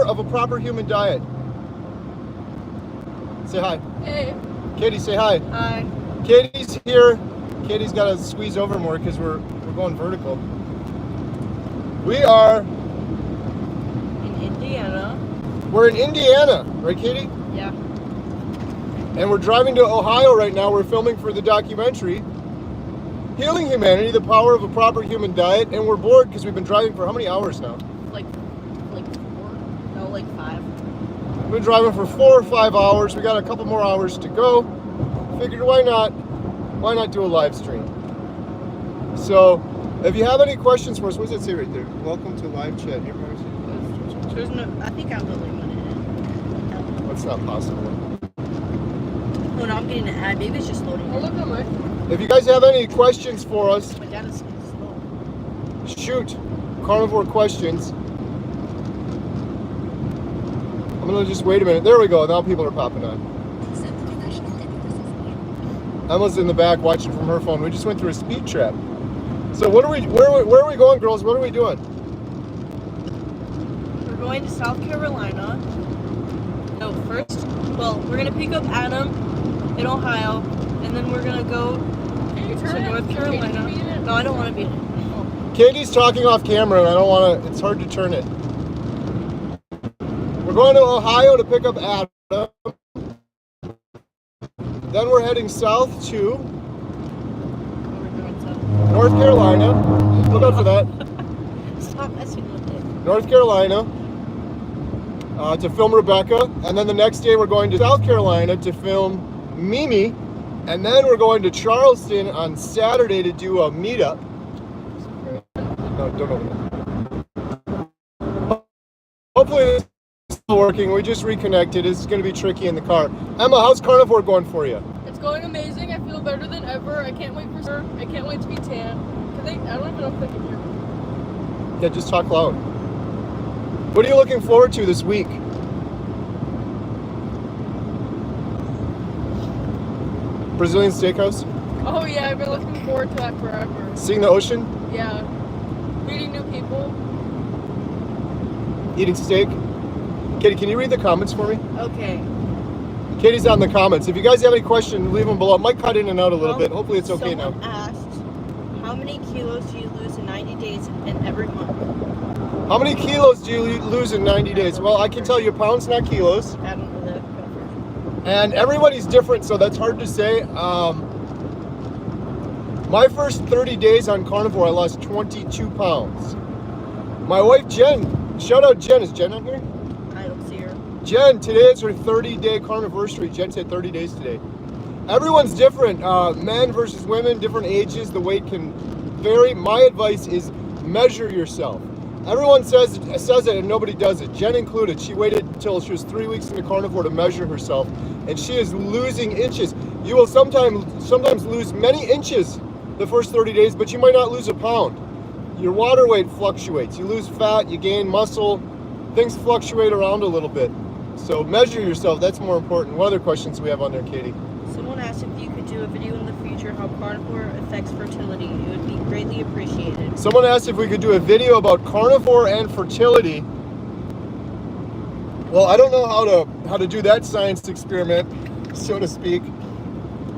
of a proper human diet. Say hi. Hey. Katie, say hi. Hi. Katie's here. Katie's got to squeeze over more because we're going vertical. We are... In Indiana. We're in Indiana, right, Katie? Yeah. And we're driving to Ohio right now. We're filming for the documentary, Healing Humanity, the Power of a Proper Human Diet. And we're bored because we've been driving for how many hours now? Like 4? No, like 5. We've been driving for 4 or 5 hours. We got a couple more hours to go. Figured why not do a live stream? So if you have any questions for us, what does it say right there? Welcome to live chat. There's no, I think I'm the only one in it. That's not possible. Oh no, I'm getting an ad. Maybe it's just loading. Oh, look at my. If you guys have any questions for us, My dad is slow. shoot carnivore questions. I'm gonna just wait a minute. There we go. Now people are popping on. Emma's in the back watching from her phone. We just went through a speed trap. So where are we going, girls? What are we doing? We're going to South Carolina. No, first, well, we're gonna pick up Adam in Ohio, and then we're gonna go to North Carolina. No, I don't want to be in it. Katie's talking off camera, and I don't want to. It's hard to turn it. We're going to Ohio to pick up Adam. Then we're heading south to North Carolina. Look out for that. Stop messing with it. North Carolina to film Rebecca. And then the next day we're going to South Carolina to film Mimi. And then we're going to Charleston on Saturday to do a meetup. No, don't open it. Hopefully this is still working. We just reconnected. It's going to be tricky in the car. Emma, how's Carnivore going for you? It's going amazing. I feel better than ever. I can't wait for sure. I can't wait to be tan. I don't even know if they can hear me. Yeah, just talk loud. What are you looking forward to this week? Brazilian steakhouse? Oh yeah, I've been looking forward to that forever. Seeing the ocean? Yeah. Meeting new people. Eating steak? Katie, can you read the comments for me? Okay. Katie's on the comments. If you guys have any questions, leave them below. It might cut in and out a little bit. Hopefully it's okay now. Someone asked, how many kilos do you lose in 90 days and every month? How many kilos do you lose in 90 days? Well, I can tell you pounds, not kilos. I don't know that. And everybody's different, so that's hard to say. My first 30 days on carnivore, I lost 22 pounds. My wife, Jen, shout out Jen. Is Jen on here? I don't see her. Jen, today is her 30-day carniversary. Jen said 30 days today. Everyone's different. Men versus women, different ages. The weight can vary. My advice is measure yourself. Everyone says it and nobody does it. Jen included. She waited until she was 3 weeks into carnivore to measure herself, and she is losing inches. You will sometimes lose many inches the first 30 days, but you might not lose a pound. Your water weight fluctuates. You lose fat, you gain muscle. Things fluctuate around a little bit. So measure yourself. That's more important. What other questions do we have on there, Katie? Someone asked if you could do a video in the future how carnivore affects fertility. It would be greatly appreciated. Someone asked if we could do a video about carnivore and fertility. Well, I don't know how to do that science experiment, so to speak.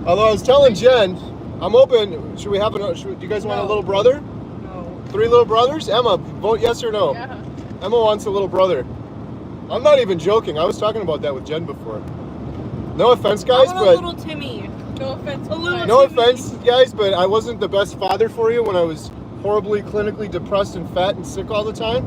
Although I was telling Jen, I'm open. Should we have do you guys want a little brother? No. 3 little brothers? Emma, vote yes or no. Yeah. Emma wants a little brother. I'm not even joking. I was talking about that with Jen before. No offense, guys, I want a little Timmy. No offense. A little no Timmy. offense, guys, but I wasn't the best father for you when I was horribly clinically depressed and fat and sick all the time.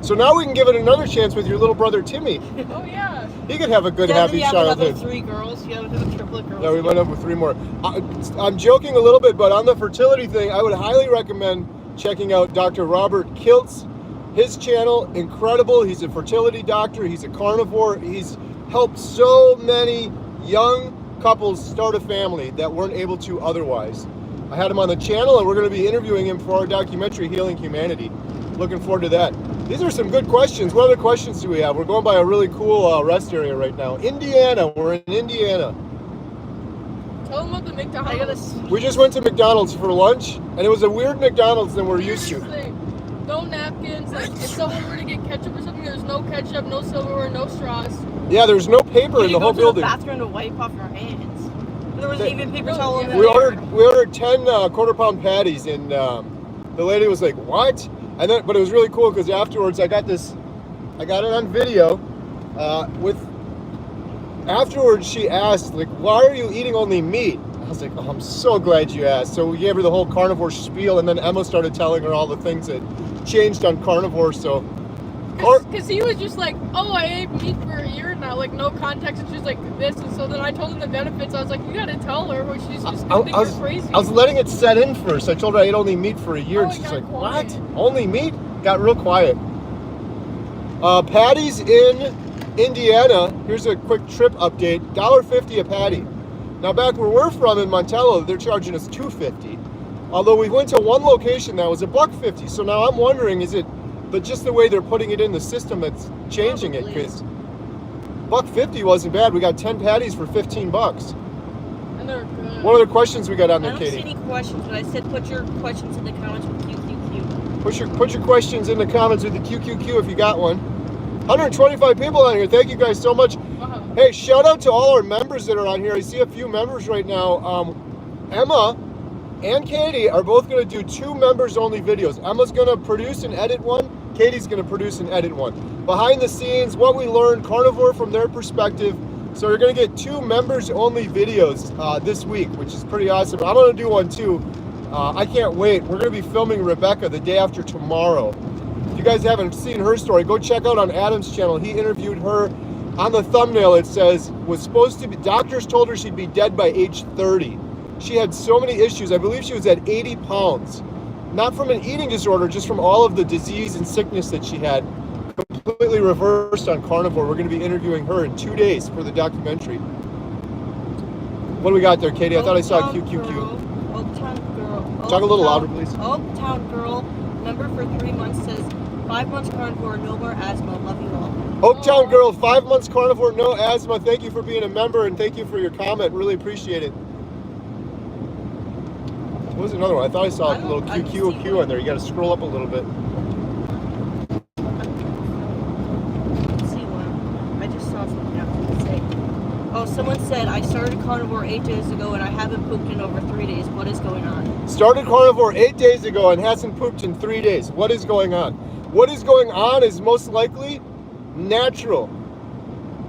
So now we can give it another chance with your little brother Timmy. Oh yeah. He could have a good, Yeah, happy you have childhood. another 3 girls. You have another triplet girls. Yeah, we went up with 3 more. I'm joking a little bit, but on the fertility thing, I would highly recommend checking out Dr. Robert Kiltz. His channel, incredible. He's a fertility doctor. He's a carnivore. He's helped so many young couples start a family that weren't able to otherwise. I had him on the channel, and we're going to be interviewing him for our documentary, Healing Humanity. Looking forward to that. These are some good questions. What other questions do we have? We're going by a really cool rest area right now. Indiana. We're in Indiana. Tell them about the McDonald's. We just went to McDonald's for lunch, and it was a weird McDonald's than we're used to. No napkins. Like if someone were to get ketchup or something talking. There's no ketchup, no silverware, no straws. Yeah, there's no paper in the whole building. You go to the bathroom to wipe off your hands. There wasn't even paper towel over We there. we ordered 10 quarter-pound patties, and the lady was like, "What?" And then, but it was really cool because afterwards I got it on video. Afterwards she asked, like, "Why are you eating only meat?" I was like, "Oh, I'm so glad you asked." So we gave her the whole carnivore spiel, and then Emma started telling her all the things that changed on carnivore. So, because he was just like, "Oh, I ate meat for a year now," like no context. It's just like this, and so then I told him the benefits. I was like, "You gotta tell her," but she's just gonna think you're crazy. I was letting it set in first. I told her I ate only meat for a year, and she's like, quiet. "What? Only meat?" Got real quiet. Patties in Indiana. Here's a quick trip update. $1.50 a patty. Now back where we're from in Montello, they're charging us $2.50. Although we went to one location that was $1.50. So now I'm wondering, is it just the way they're putting it in the system that's changing it? Because $1.50 wasn't bad. We got 10 patties for $15. And they're good. What other questions we got on there, I don't Katie? see any questions, but I said put your questions in the comments with QQQ. Put your questions in the comments with the QQQ if you got one. 125 people on here. Thank you guys so much. Wow. Hey, shout out to all our members that are on here. I see a few members right now. Emma and Katie are both going to do 2 members only videos. Emma's going to produce and edit one. Katie's going to produce and edit one. Behind the scenes, what we learned, carnivore from their perspective. So you're going to get 2 members only videos this week, which is pretty awesome. I'm going to do one too. I can't wait. We're going to be filming Rebecca the day after tomorrow. If you guys haven't seen her story, go check out on Adam's channel. He interviewed her. On the thumbnail it says, doctors told her she'd be dead by age 30. She had so many issues. I believe she was at 80 pounds. Not from an eating disorder, just from all of the disease and sickness that she had. Completely reversed on carnivore. We're going to be interviewing her in 2 days for the documentary. What do we got there, Katie? I thought I saw QQQ. Oaktown Girl. Talk a little louder, please. Oaktown Girl, member for 3 months, says 5 months carnivore, no more asthma. Love you all. Oaktown Girl, 5 months carnivore, no asthma. Thank you for being a member, and thank you for your comment. Really appreciate it. What was another one? I thought I saw a little QQQ on there. You got to scroll up a little bit. See one. I just saw something I have to say. Oh, someone said I started carnivore 8 days ago and I haven't pooped in over 3 days. What is going on? Started carnivore 8 days ago and hasn't pooped in 3 days. What is going on? What is going on is most likely natural.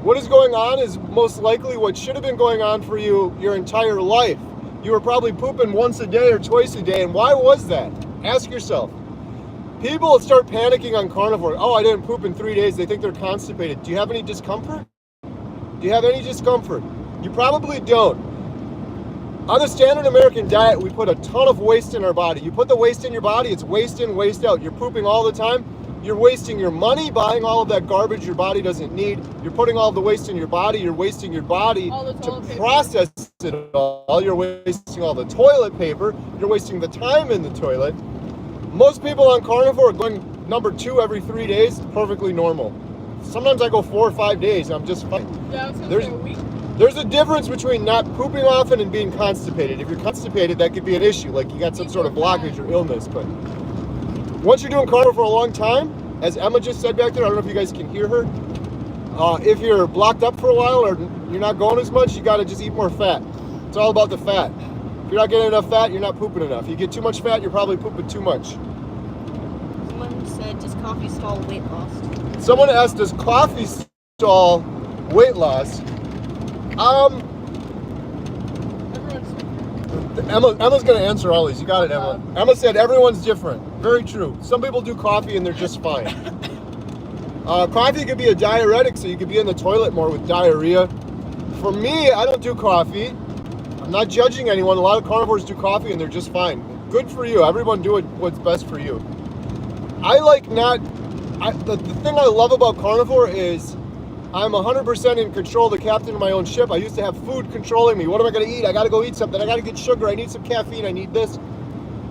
What is going on is most likely what should have been going on for you your entire life. You were probably pooping once a day or twice a day, and why was that? Ask yourself. People start panicking on carnivore. Oh, I didn't poop in 3 days. They think they're constipated. Do you have any discomfort? Do you have any discomfort? You probably don't. On the standard American diet, we put a ton of waste in our body. You put the waste in your body, it's waste in, waste out. You're pooping all the time. You're wasting your money buying all of that garbage your body doesn't need. You're putting all the waste in your body. You're wasting your body to process it all. You're wasting all the toilet paper. You're wasting the time in the toilet. Most people on carnivore are going number 2 every 3 days, perfectly normal. Sometimes I go 4 or 5 days and I'm just fine. Yeah, I was gonna say a week. There's a difference between not pooping often and being constipated. If you're constipated, that could be an issue, like you got some sort of blockage or illness. But once you're doing carnivore for a long time, as Emma just said back there, I don't know if you guys can hear her. If you're blocked up for a while or you're not going as much, you got to just eat more fat. It's all about the fat. If you're not getting enough fat, you're not pooping enough. You get too much fat, you're probably pooping too much. Someone said, does coffee stall weight loss? Someone asked, does coffee stall weight loss? Emma's going to answer all these. You got it, Emma. Emma said everyone's different. Very true. Some people do coffee and they're just fine. Coffee could be a diuretic, so you could be in the toilet more with diarrhea. For me, I don't do coffee. I'm not judging anyone. A lot of carnivores do coffee and they're just fine. Good for you. Everyone do what's best for you. The thing I love about carnivore is I'm 100% in control, the captain of my own ship. I used to have food controlling me. What am I going to eat? I got to go eat something. I got to get sugar. I need some caffeine. I need this.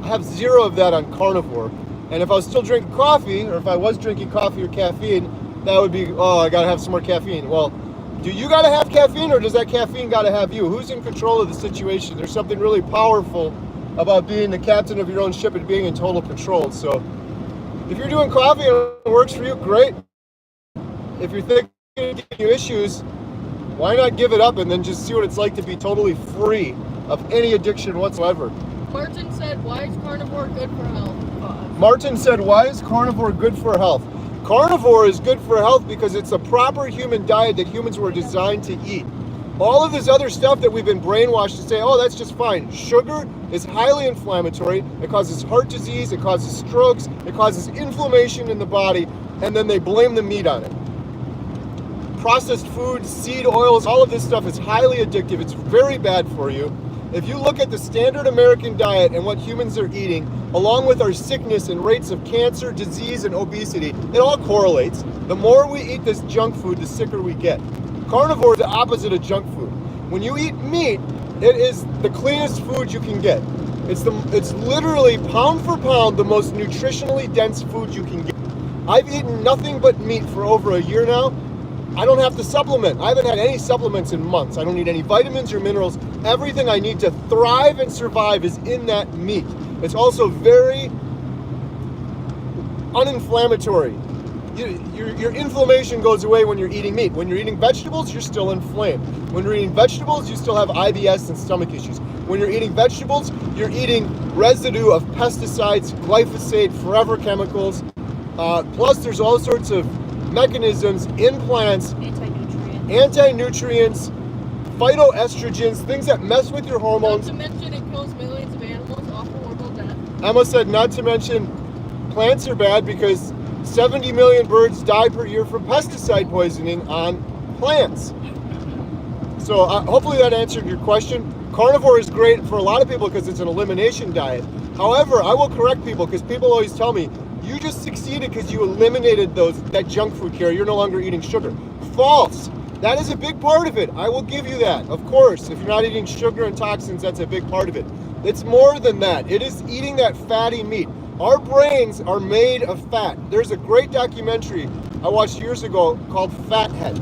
I have zero of that on carnivore. And if I was still drinking coffee, or if I was drinking coffee or caffeine, that would be, oh, I got to have some more caffeine. Well, do you got to have caffeine, or does that caffeine got to have you? Who's in control of the situation? There's something really powerful about being the captain of your own ship and being in total control. So if you're doing coffee and it works for you, great. if you're thinking of giving you issues, why not give it up and then just see what it's like to be totally free of any addiction whatsoever? Martin said, why is carnivore good for health? Martin said, why is carnivore good for health? Carnivore is good for health because it's a proper human diet that humans were designed to eat. All of this other stuff that we've been brainwashed to say, oh, that's just fine. Sugar is highly inflammatory. It causes heart disease. It causes strokes. It causes inflammation in the body. And then they blame the meat on it. Processed foods, seed oils, all of this stuff is highly addictive. It's very bad for you. If you look at the standard American diet and what humans are eating, along with our sickness and rates of cancer, disease, and obesity, it all correlates. The more we eat this junk food, the sicker we get. Carnivore is the opposite of junk food. When you eat meat, it is the cleanest food you can get. It's literally pound for pound the most nutritionally dense food you can get. I've eaten nothing but meat for over a year now. I don't have to supplement. I haven't had any supplements in months. I don't need any vitamins or minerals. Everything I need to thrive and survive is in that meat. It's also very uninflammatory. Your inflammation goes away when you're eating meat. When you're eating vegetables, you're still inflamed. When you're eating vegetables, you still have IBS and stomach issues. When you're eating vegetables, you're eating residue of pesticides, glyphosate, forever chemicals. Plus, there's all sorts of mechanisms in plants, anti-nutrients, phytoestrogens, things that mess with your hormones. Not to mention it kills millions of animals, awful horrible death. Emma said not to mention plants are bad because 70 million birds die per year from pesticide poisoning on plants. So hopefully that answered your question. Carnivore is great for a lot of people because it's an elimination diet. However, I will correct people because people always tell me, you just succeeded because you eliminated that junk food carrier. You're no longer eating sugar. False. That is a big part of it. I will give you that. Of course, if you're not eating sugar and toxins, that's a big part of it. It's more than that. It is eating that fatty meat. Our brains are made of fat. There's a great documentary I watched years ago called Fathead.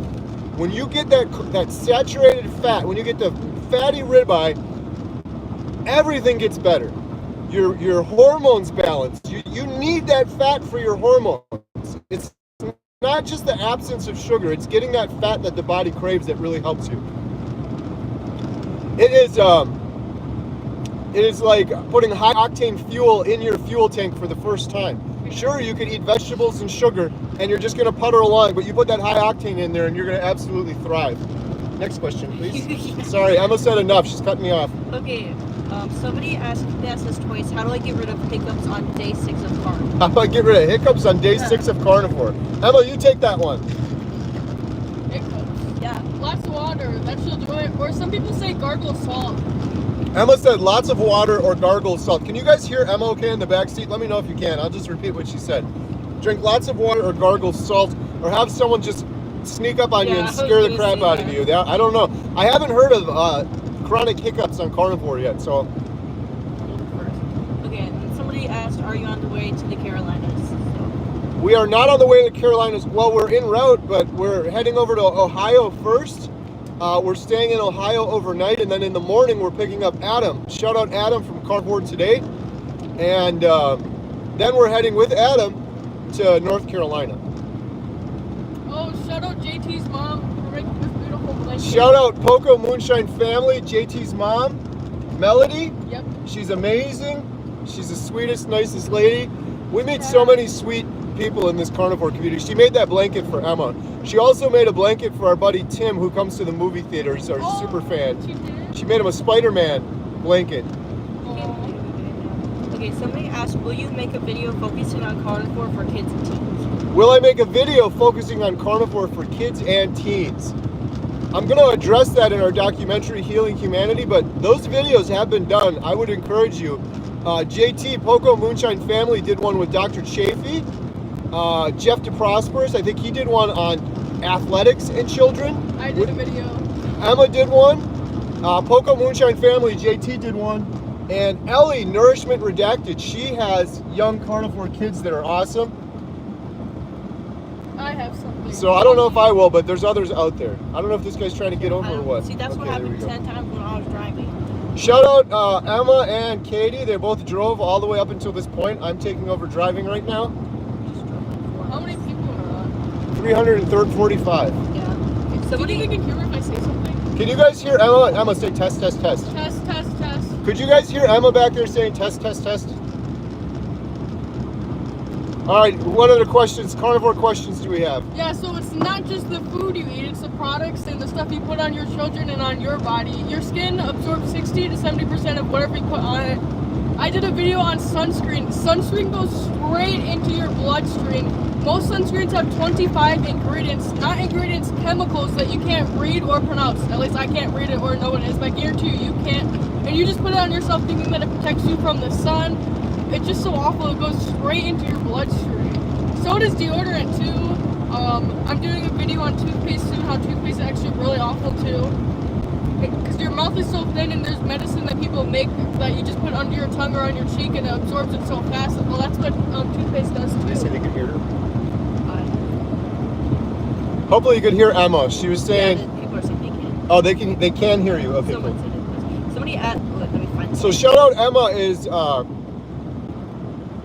When you get that saturated fat, when you get the fatty ribeye, everything gets better. Your hormones balance. You need that fat for your hormones. It's not just the absence of sugar. It's getting that fat that the body craves that really helps you. It is like putting high octane fuel in your fuel tank for the first time. Sure, you could eat vegetables and sugar and you're just going to putter along, but you put that high octane in there and you're going to absolutely thrive. Next question, please. Sorry, Emma said enough. She's cutting me off. Okay. Somebody asked us twice, how do I get rid of hiccups on day 6 of carnivore? How do I get rid of hiccups on day 6 of carnivore? Emma, you take that one. Hiccups. Yeah. Lots of water. That should do it. Or some people say gargle salt. Emma said lots of water or gargle salt. Can you guys hear Emma okay in the back seat? Let me know if you can. I'll just repeat what she said. Drink lots of water or gargle salt, or have someone just sneak up on you and scare the crap out of you. I don't know. I haven't heard of chronic hiccups on carnivore yet, so. Okay, and somebody asked, are you on the way to the Carolinas? So. We are not on the way to the Carolinas. Well, we're en route, but we're heading over to Ohio first. We're staying in Ohio overnight, and then in the morning we're picking up Adam. Shout out Adam from Carnivore Today. And then we're heading with Adam to North Carolina. Oh, shout out JT's mom for making this beautiful blanket. Shout out Poco Moonshine family, JT's mom, Melody. Yep. She's amazing. She's the sweetest, nicest lady. We meet so many sweet people in this carnivore community. She made that blanket for Emma. She also made a blanket for our buddy Tim, who comes to the movie theater. He's our super fan. She did? She made him a Spider-Man blanket. Okay, somebody asked, will you make a video focusing on carnivore for kids and teens? Will I make a video focusing on carnivore for kids and teens? I'm going to address that in our documentary, Healing Humanity, but those videos have been done. I would encourage you. JT, Poco Moonshine Family, did one with Dr. Chafee. Jeff DeProsperous, I think he did one on athletics and children. I did a video. Emma did one. Poco Moonshine Family, JT did one. And Ellie, Nourishment Redacted, she has young carnivore kids that are awesome. I have something. So I don't know if I will, but there's others out there. I don't know if this guy's trying to get over or what. See, that's what happened 10 times when I was driving. Shout out Emma and Katie. They both drove all the way up until this point. I'm taking over driving right now. How many people are on? 345. Yeah. Somebody Somebody. can hear me if I say something. Can you guys hear Emma? Emma, say test, test, test. Test, test, test. Could you guys hear Emma back there saying test, test, test? All right, what other questions, carnivore questions do we have? Yeah, so it's not just the food you eat, it's the products and the stuff you put on your children and on your body. Your skin absorbs 60 to 70% of whatever you put on it. I did a video on sunscreen. Sunscreen goes straight into your bloodstream. Most sunscreens have 25 ingredients, not ingredients, chemicals that you can't read or pronounce. At least I can't read it or know what it is, but I guarantee you, you can't. And you just put it on yourself thinking that it protects you from the sun. It's just so awful. It goes straight into your bloodstream. So does deodorant too. I'm doing a video on toothpaste soon, how toothpaste is actually really awful too. Because your mouth is so thin and there's medicine that people make that you just put under your tongue or on your cheek and it absorbs it so fast. Well, that's what toothpaste does too. They say they could hear her. Hopefully you could hear Emma. She was saying. Yeah, people are saying they can. Oh, they can hear you. Okay, Someone cool. said it. Somebody at. Let me find. So shout out Emma is.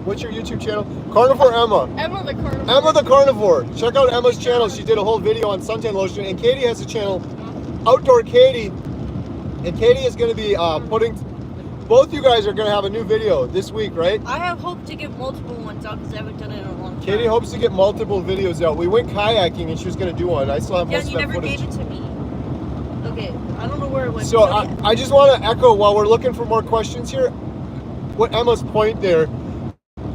What's your YouTube channel? Carnivore Emma. Emma the Carnivore. Emma the Carnivore. Check out Emma's channel. She did a whole video on suntan lotion. And Katie has a channel, Outdoor Katie. And Katie is going to be putting. Both you guys are going to have a new video this week, right? I have hoped to get multiple ones out because I haven't done it in a long time. Katie hopes to get multiple videos out. We went kayaking and she was going to do one. I still have Yeah, most you of that never footage. gave it to me. Okay, I don't know where it went. So I just want to echo while we're looking for more questions here, what Emma's point there.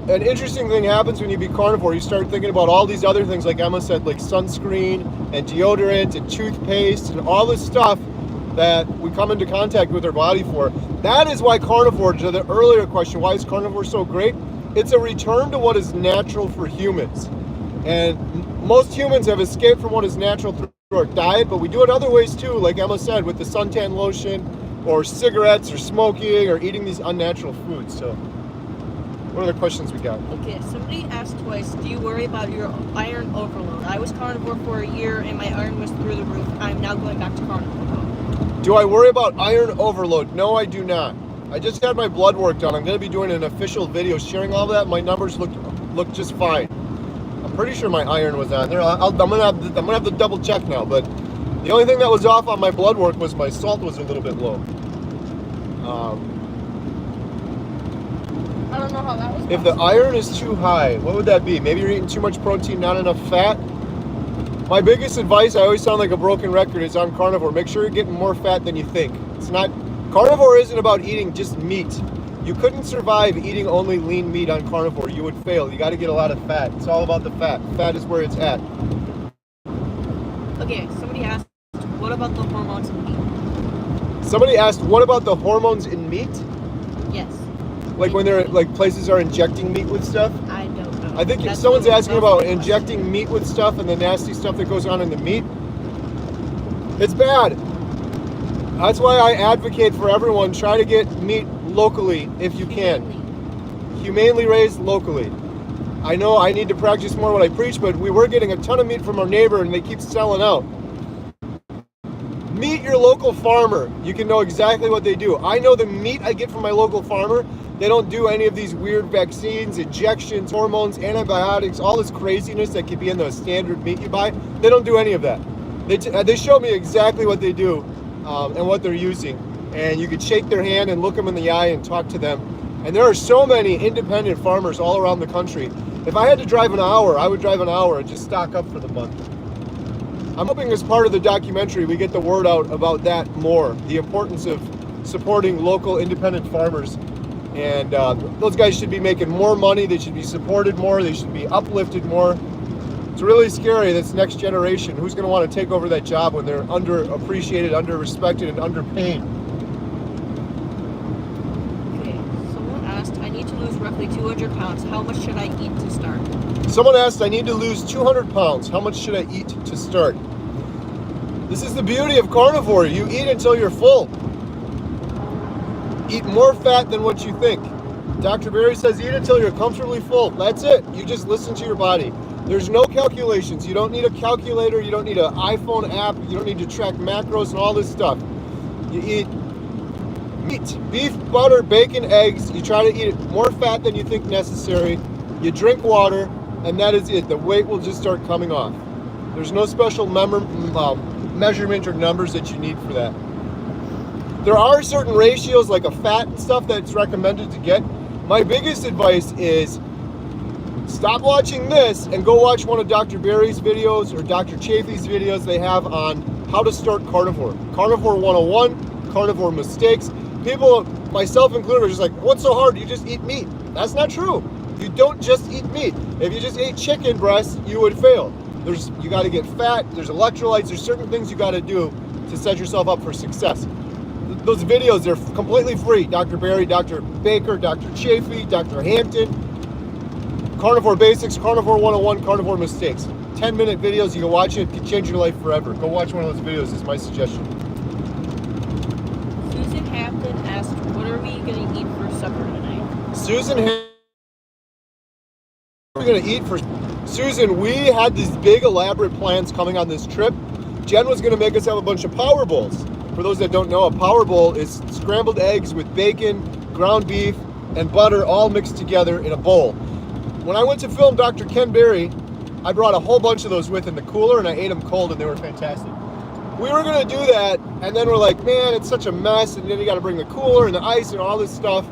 An interesting thing happens when you be carnivore. You start thinking about all these other things, like Emma said, like sunscreen and deodorant and toothpaste and all this stuff that we come into contact with our body for. That is why carnivore, to the earlier question, why is carnivore so great? It's a return to what is natural for humans. And most humans have escaped from what is natural through our diet, but we do it other ways too, like Emma said, with the suntan lotion or cigarettes or smoking or eating these unnatural foods. So what are the questions we got? Okay, somebody asked twice, do you worry about your iron overload? I was carnivore for a year and my iron was through the roof. I'm now going back to carnivore. Do I worry about iron overload? No, I do not. I just had my blood work done. I'm going to be doing an official video sharing all that. My numbers look just fine. I'm pretty sure my iron was on there. I'm gonna have to double check now. But the only thing that was off on my blood work was my salt was a little bit low. I don't know how that was If the iron is too high, what would that be? Maybe you're eating too much protein, not enough fat. My biggest advice, I always sound like a broken record, is on carnivore. Make sure you're getting more fat than you think. It's not, carnivore isn't about eating just meat. You couldn't survive eating only lean meat on carnivore. You would fail. You got to get a lot of fat. It's all about the fat. Fat is where it's at. Okay, somebody asked, what about the hormones in meat? Somebody asked, what about the hormones in meat? Yes. Like when they're, like places are injecting meat with stuff? I don't know. I think That's someone's the- asking that's about the injecting meat with stuff and the nasty stuff that goes on in the meat. It's bad. That's why I advocate for everyone, try to get meat locally if you can. Humanely raised locally. I know I need to practice more what I preach, but we were getting a ton of meat from our neighbor and they keep selling out. Meet your local farmer. You can know exactly what they do. I know the meat I get from my local farmer, they don't do any of these weird vaccines, injections, hormones, antibiotics, all this craziness that could be in the standard meat you buy. They don't do any of that. They show me exactly what they do and what they're using. And you could shake their hand and look them in the eye and talk to them. And there are so many independent farmers all around the country. If I had to drive an hour, I would drive an hour and just stock up for the month. I'm hoping as part of the documentary we get the word out about that more, the importance of supporting local independent farmers. And those guys should be making more money, they should be supported more, they should be uplifted more. It's really scary, this next generation. Who's going to want to take over that job when they're underappreciated, underrespected, and underpaid? Okay, someone asked, I need to lose roughly 200 pounds. How much should I eat to start? Someone asked, I need to lose 200 pounds. How much should I eat to start? This is the beauty of carnivore. You eat until you're full. Eat more fat than what you think. Dr. Berry says eat until you're comfortably full. That's it. You just listen to your body. There's no calculations. You don't need a calculator. You don't need an iPhone app. You don't need to track macros and all this stuff. You eat meat, beef, butter, bacon, eggs. You try to eat more fat than you think necessary. You drink water, and that is it. The weight will just start coming off. There's no special measurement or numbers that you need for that. There are certain ratios like a fat and stuff that's recommended to get. My biggest advice is stop watching this and go watch one of Dr. Berry's videos or Dr. Chafee's videos they have on how to start carnivore. Carnivore 101, carnivore mistakes. People, myself included, are just like, what's so hard? You just eat meat. That's not true. You don't just eat meat. If you just ate chicken breast, you would fail. You got to get fat, there's electrolytes, there's certain things you got to do to set yourself up for success. Those videos, they're completely free. Dr. Berry, Dr. Baker, Dr. Chafee, Dr. Hampton. Carnivore Basics, Carnivore 101, Carnivore Mistakes. 10-minute videos, you can watch it, it can change your life forever. Go watch one of those videos, is my suggestion. Susan Hampton asked, what are we going to eat for supper tonight? We're going to eat for... Susan, we had these big elaborate plans coming on this trip. Jen was going to make us have a bunch of power bowls. For those that don't know, a power bowl is scrambled eggs with bacon, ground beef, and butter all mixed together in a bowl. When I went to film Dr. Ken Berry, I brought a whole bunch of those with in the cooler and I ate them cold and they were fantastic. We were going to do that and then we're like, man, it's such a mess, and then you got to bring the cooler and the ice and all this stuff.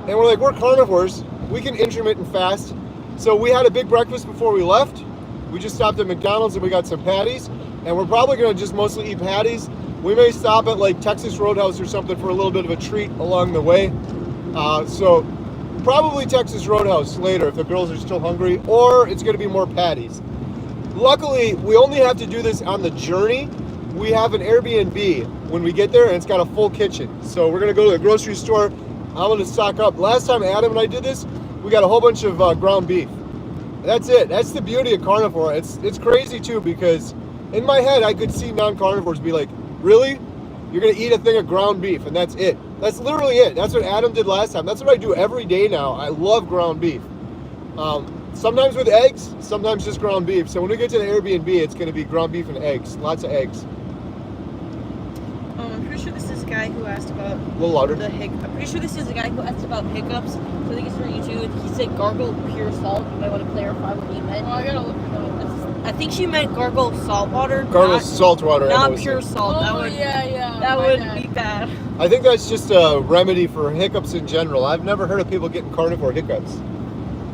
And we're like, we're carnivores, we can intermittent fast. So we had a big breakfast before we left. We just stopped at McDonald's and we got some patties, and we're probably going to just mostly eat patties. We may stop at like Texas Roadhouse or something for a little bit of a treat along the way. So probably Texas Roadhouse later if the girls are still hungry, or it's going to be more patties. Luckily, we only have to do this on the journey. We have an Airbnb when we get there, and it's got a full kitchen. So we're going to go to the grocery store. I'm going to stock up. Last time Adam and I did this, we got a whole bunch of ground beef. That's it. That's the beauty of carnivore. It's crazy too, because in my head I could see non-carnivores be like, really? You're going to eat a thing of ground beef and that's it? That's literally it. That's what Adam did last time. That's what I do every day now. I love ground beef. Sometimes with eggs, sometimes just ground beef. So when we get to the Airbnb, it's going to be ground beef and eggs. Lots of eggs. I'm pretty sure this is a guy who asked about A little louder. I'm pretty sure this is a guy who asked about hiccups. So I think it's for you too. He said gargle pure salt. You might want to clarify what he meant. Oh, I gotta look it up. I think she meant gargle salt water. Gargle salt water. Not pure salt. Oh, that would, yeah. That would be bad. I think that's just a remedy for hiccups in general. I've never heard of people getting carnivore hiccups.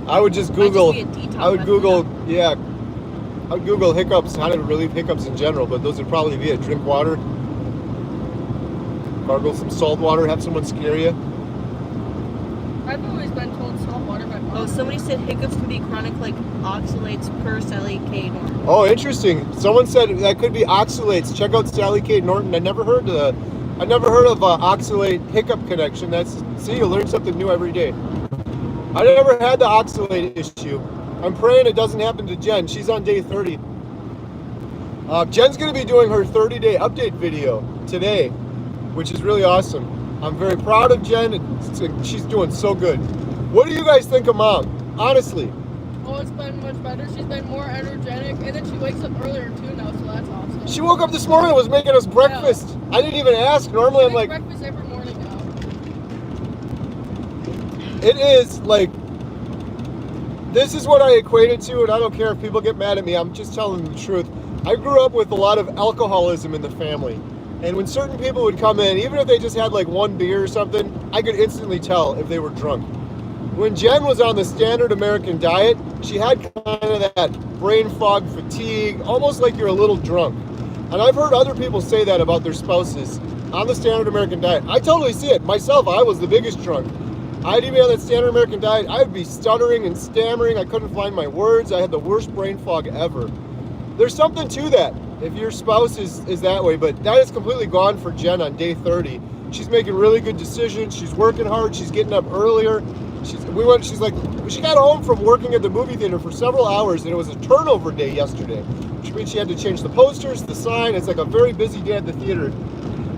I would just Google. I would Google hiccups, how to relieve hiccups in general. But those would probably be it. Drink water. Gargle some salt water. Have someone scare you. I've always been told salt water by mom. Oh, somebody said hiccups can be chronic like oxalates per Sally K. Norton. Oh, interesting. Someone said that could be oxalates. Check out Sally K. Norton. I never heard of oxalate hiccup connection. See, you learn something new every day. I never had the oxalate issue. I'm praying it doesn't happen to Jen. She's on day 30. Jen's going to be doing her 30-day update video today, which is really awesome. I'm very proud of Jen. She's doing so good. What do you guys think of Mom? Honestly. Oh, it's been much better. She's been more energetic, and then she wakes up earlier too now, so that's awesome. She woke up this morning and was making us breakfast. Yeah. I didn't even ask. Normally I'm like... breakfast every morning now. It is like... This is what I equate it to, and I don't care if people get mad at me. I'm just telling them the truth. I grew up with a lot of alcoholism in the family. And when certain people would come in, even if they just had like one beer or something, I could instantly tell if they were drunk. When Jen was on the standard American diet, she had kind of that brain fog, fatigue, almost like you're a little drunk. And I've heard other people say that about their spouses on the standard American diet. I totally see it. Myself, I was the biggest drunk. I'd even on that standard American diet, I would be stuttering and stammering. I couldn't find my words. I had the worst brain fog ever. There's something to that if your spouse is that way, but that is completely gone for Jen on day 30. She's making really good decisions. She's working hard. She's getting up earlier. She got home from working at the movie theater for several hours, and it was a turnover day yesterday, which means she had to change the posters, the sign. It's like a very busy day at the theater.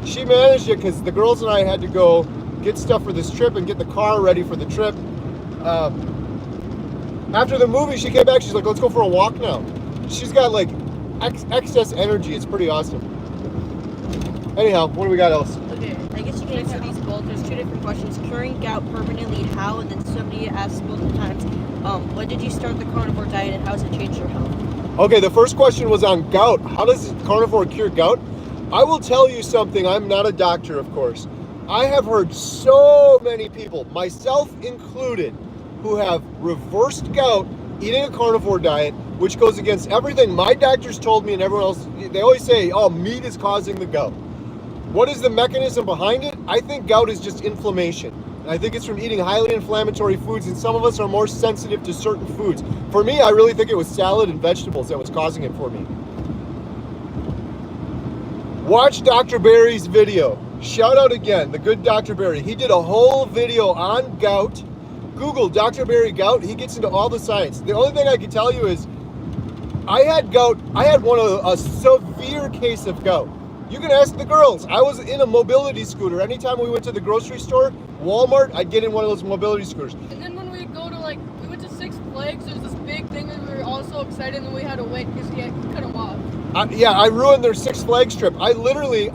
She managed it because the girls and I had to go get stuff for this trip and get the car ready for the trip. After the movie, she came back. She's like, let's go for a walk now. She's got like excess energy. It's pretty awesome. Anyhow, what do we got else? Okay, I guess you can answer these both. There's two different questions. Curing gout permanently, how? And then somebody asked multiple times, when did you start the carnivore diet and how has it changed your health? Okay, the first question was on gout. How does carnivore cure gout? I will tell you something. I'm not a doctor, of course. I have heard so many people, myself included, who have reversed gout eating a carnivore diet, which goes against everything my doctors told me and everyone else. They always say, oh, meat is causing the gout. What is the mechanism behind it? I think gout is just inflammation. And I think it's from eating highly inflammatory foods, and some of us are more sensitive to certain foods. For me, I really think it was salad and vegetables that was causing it for me. Watch Dr. Barry's video. Shout out again, the good Dr. Barry. He did a whole video on gout. Google Dr. Barry gout. He gets into all the science. The only thing I can tell you is I had gout. I had a severe case of gout. You can ask the girls. I was in a mobility scooter. Anytime we went to the grocery store, Walmart, I'd get in one of those mobility scooters. And then when we go to we went to Six Flags, there's this big thing and we were all so excited and we had to wait because he couldn't walk. I ruined their Six Flags trip. I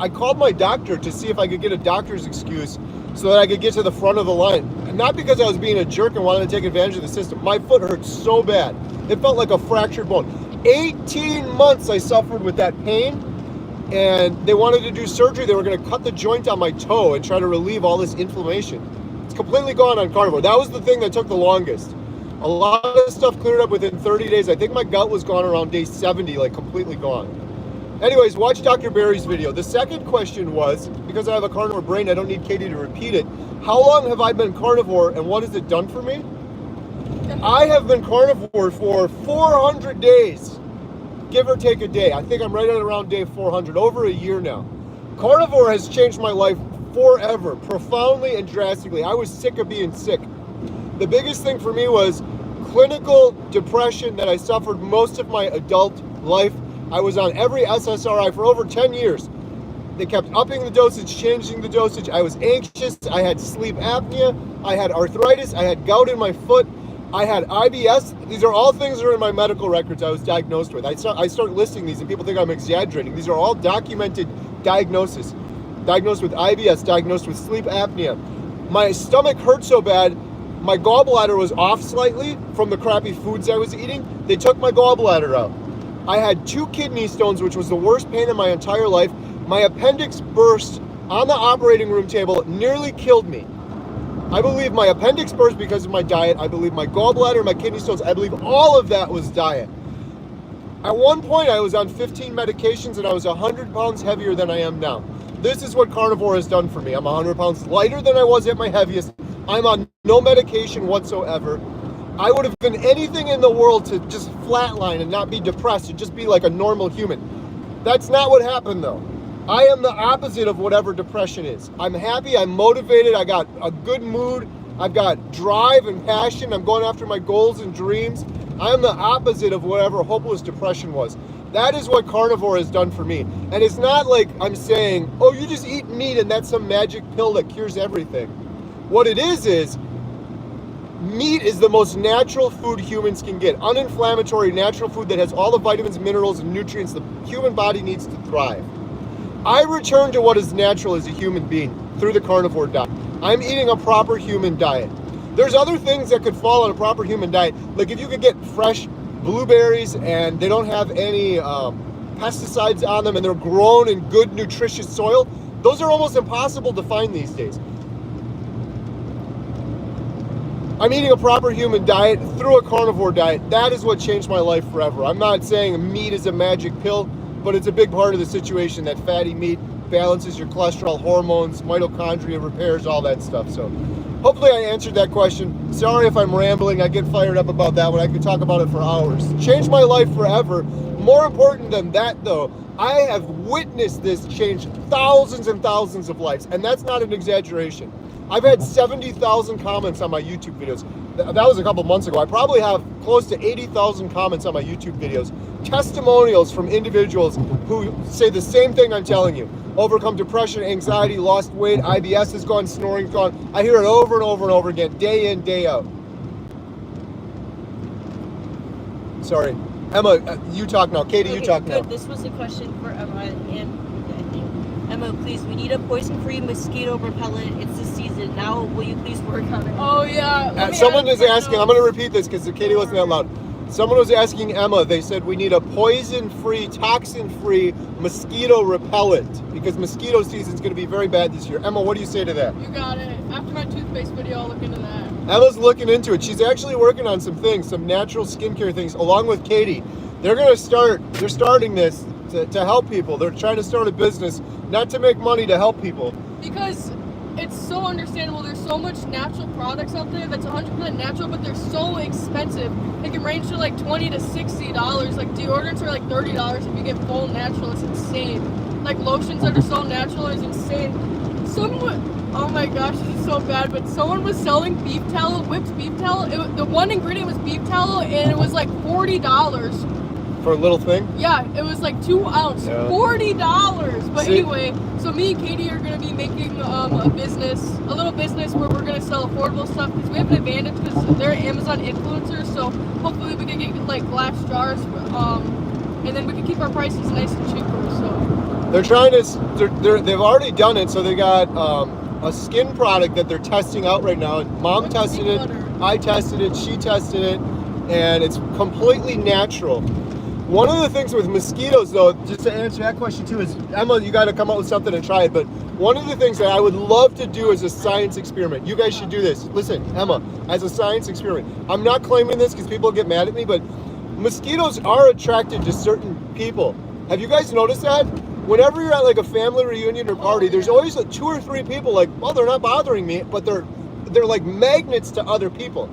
called my doctor to see if I could get a doctor's excuse so that I could get to the front of the line. And not because I was being a jerk and wanted to take advantage of the system. My foot hurt so bad. It felt like a fractured bone. 18 months I suffered with that pain, and they wanted to do surgery. They were going to cut the joint on my toe and try to relieve all this inflammation. It's completely gone on carnivore. That was the thing that took the longest. A lot of stuff cleared up within 30 days. I think my gout was gone around day 70, like completely gone. Anyways, watch Dr. Barry's video. The second question was, because I have a carnivore brain, I don't need Katie to repeat it. How long have I been carnivore and what has it done for me? I have been carnivore for 400 days, give or take a day. I think I'm right at around day 400, over a year now. Carnivore has changed my life forever, profoundly and drastically. I was sick of being sick. The biggest thing for me was clinical depression that I suffered most of my adult life. I was on every SSRI for over 10 years. They kept upping the dosage, changing the dosage. I was anxious. I had sleep apnea. I had arthritis. I had gout in my foot. I had IBS. These are all things that are in my medical records I was diagnosed with. I start listing these and people think I'm exaggerating. These are all documented diagnoses. Diagnosed with IBS, diagnosed with sleep apnea. My stomach hurt so bad, my gallbladder was off slightly from the crappy foods I was eating. They took my gallbladder out. I had 2 kidney stones, which was the worst pain in my entire life. My appendix burst on the operating room table, nearly killed me. I believe my appendix burst because of my diet. I believe my gallbladder, my kidney stones, I believe all of that was diet. At one point, I was on 15 medications and I was 100 pounds heavier than I am now. This is what carnivore has done for me. I'm 100 pounds lighter than I was at my heaviest. I'm on no medication whatsoever. I would have been anything in the world to just flatline and not be depressed and just be like a normal human. That's not what happened though. I am the opposite of whatever depression is. I'm happy, I'm motivated, I got a good mood, I've got drive and passion, I'm going after my goals and dreams. I am the opposite of whatever hopeless depression was. That is what carnivore has done for me. And it's not like I'm saying, oh, you just eat meat and that's some magic pill that cures everything. What it is meat is the most natural food humans can get. Uninflammatory, natural food that has all the vitamins, minerals, and nutrients the human body needs to thrive. I return to what is natural as a human being through the carnivore diet. I'm eating a proper human diet. There's other things that could fall on a proper human diet. Like if you could get fresh blueberries and they don't have any pesticides on them and they're grown in good, nutritious soil, those are almost impossible to find these days. I'm eating a proper human diet through a carnivore diet. That is what changed my life forever. I'm not saying meat is a magic pill, but it's a big part of the situation. That fatty meat balances your cholesterol, hormones, mitochondria, repairs, all that stuff. So hopefully I answered that question. Sorry if I'm rambling. I get fired up about that one. I could talk about it for hours. Changed my life forever. More important than that though, I have witnessed this change thousands and thousands of lives. And that's not an exaggeration. I've had 70,000 comments on my YouTube videos. That was a couple months ago. I probably have close to 80,000 comments on my YouTube videos. Testimonials from individuals who say the same thing I'm telling you. Overcome depression, anxiety, lost weight, IBS is gone, snoring's gone. I hear it over and over and over again, day in, day out. Sorry. Emma, you talk now. Katie, okay, you talk good. now. This was a question for Emma and I think. Emma, please, we need a poison-free mosquito repellent. It's the season. Now, will you please work on it? Oh, yeah. Someone is asking, I'm going to repeat this because Katie wasn't that loud. Someone was asking Emma, they said we need a poison-free, toxin-free mosquito repellent because mosquito season is going to be very bad this year. Emma, what do you say to that? You got it. After my toothpaste video, I'll look into that. Emma's looking into it. She's actually working on some things, some natural skincare things, along with Katie. They're starting this to help people. They're trying to start a business, not to make money, to help people. Because it's so understandable. There's so much natural products out there that's 100% natural, but they're so expensive. They can range to like $20 to $60. Like deodorants are like $30 if you get full natural. It's insane. Like lotions that are so natural is insane. Oh my gosh, this is so bad, but someone was selling beef tallow, whipped beef tallow. The one ingredient was beef tallow, and it was like $40. For a little thing? Yeah, it was like 2 ounce, yeah. $40. But See? anyway, so me and Katie are going to be making a little business where we're going to sell affordable stuff because we have an advantage because they're Amazon influencers. So hopefully we can get like glass jars, and then we can keep our prices nice and cheaper. So they're trying to. They've already done it. So they got a skin product that they're testing out right now. Mom tested it. I tested it. She tested it, and it's completely natural. One of the things with mosquitoes, though, just to answer that question too, is Emma, you got to come up with something and try it. But one of the things that I would love to do is a science experiment. You guys should do this. Listen, Emma, as a science experiment. I'm not claiming this because people get mad at me, but mosquitoes are attracted to certain people. Have you guys noticed that? Whenever you're at like a family reunion or party, there's always like 2 or 3 people like, well, they're not bothering me, but they're like magnets to other people.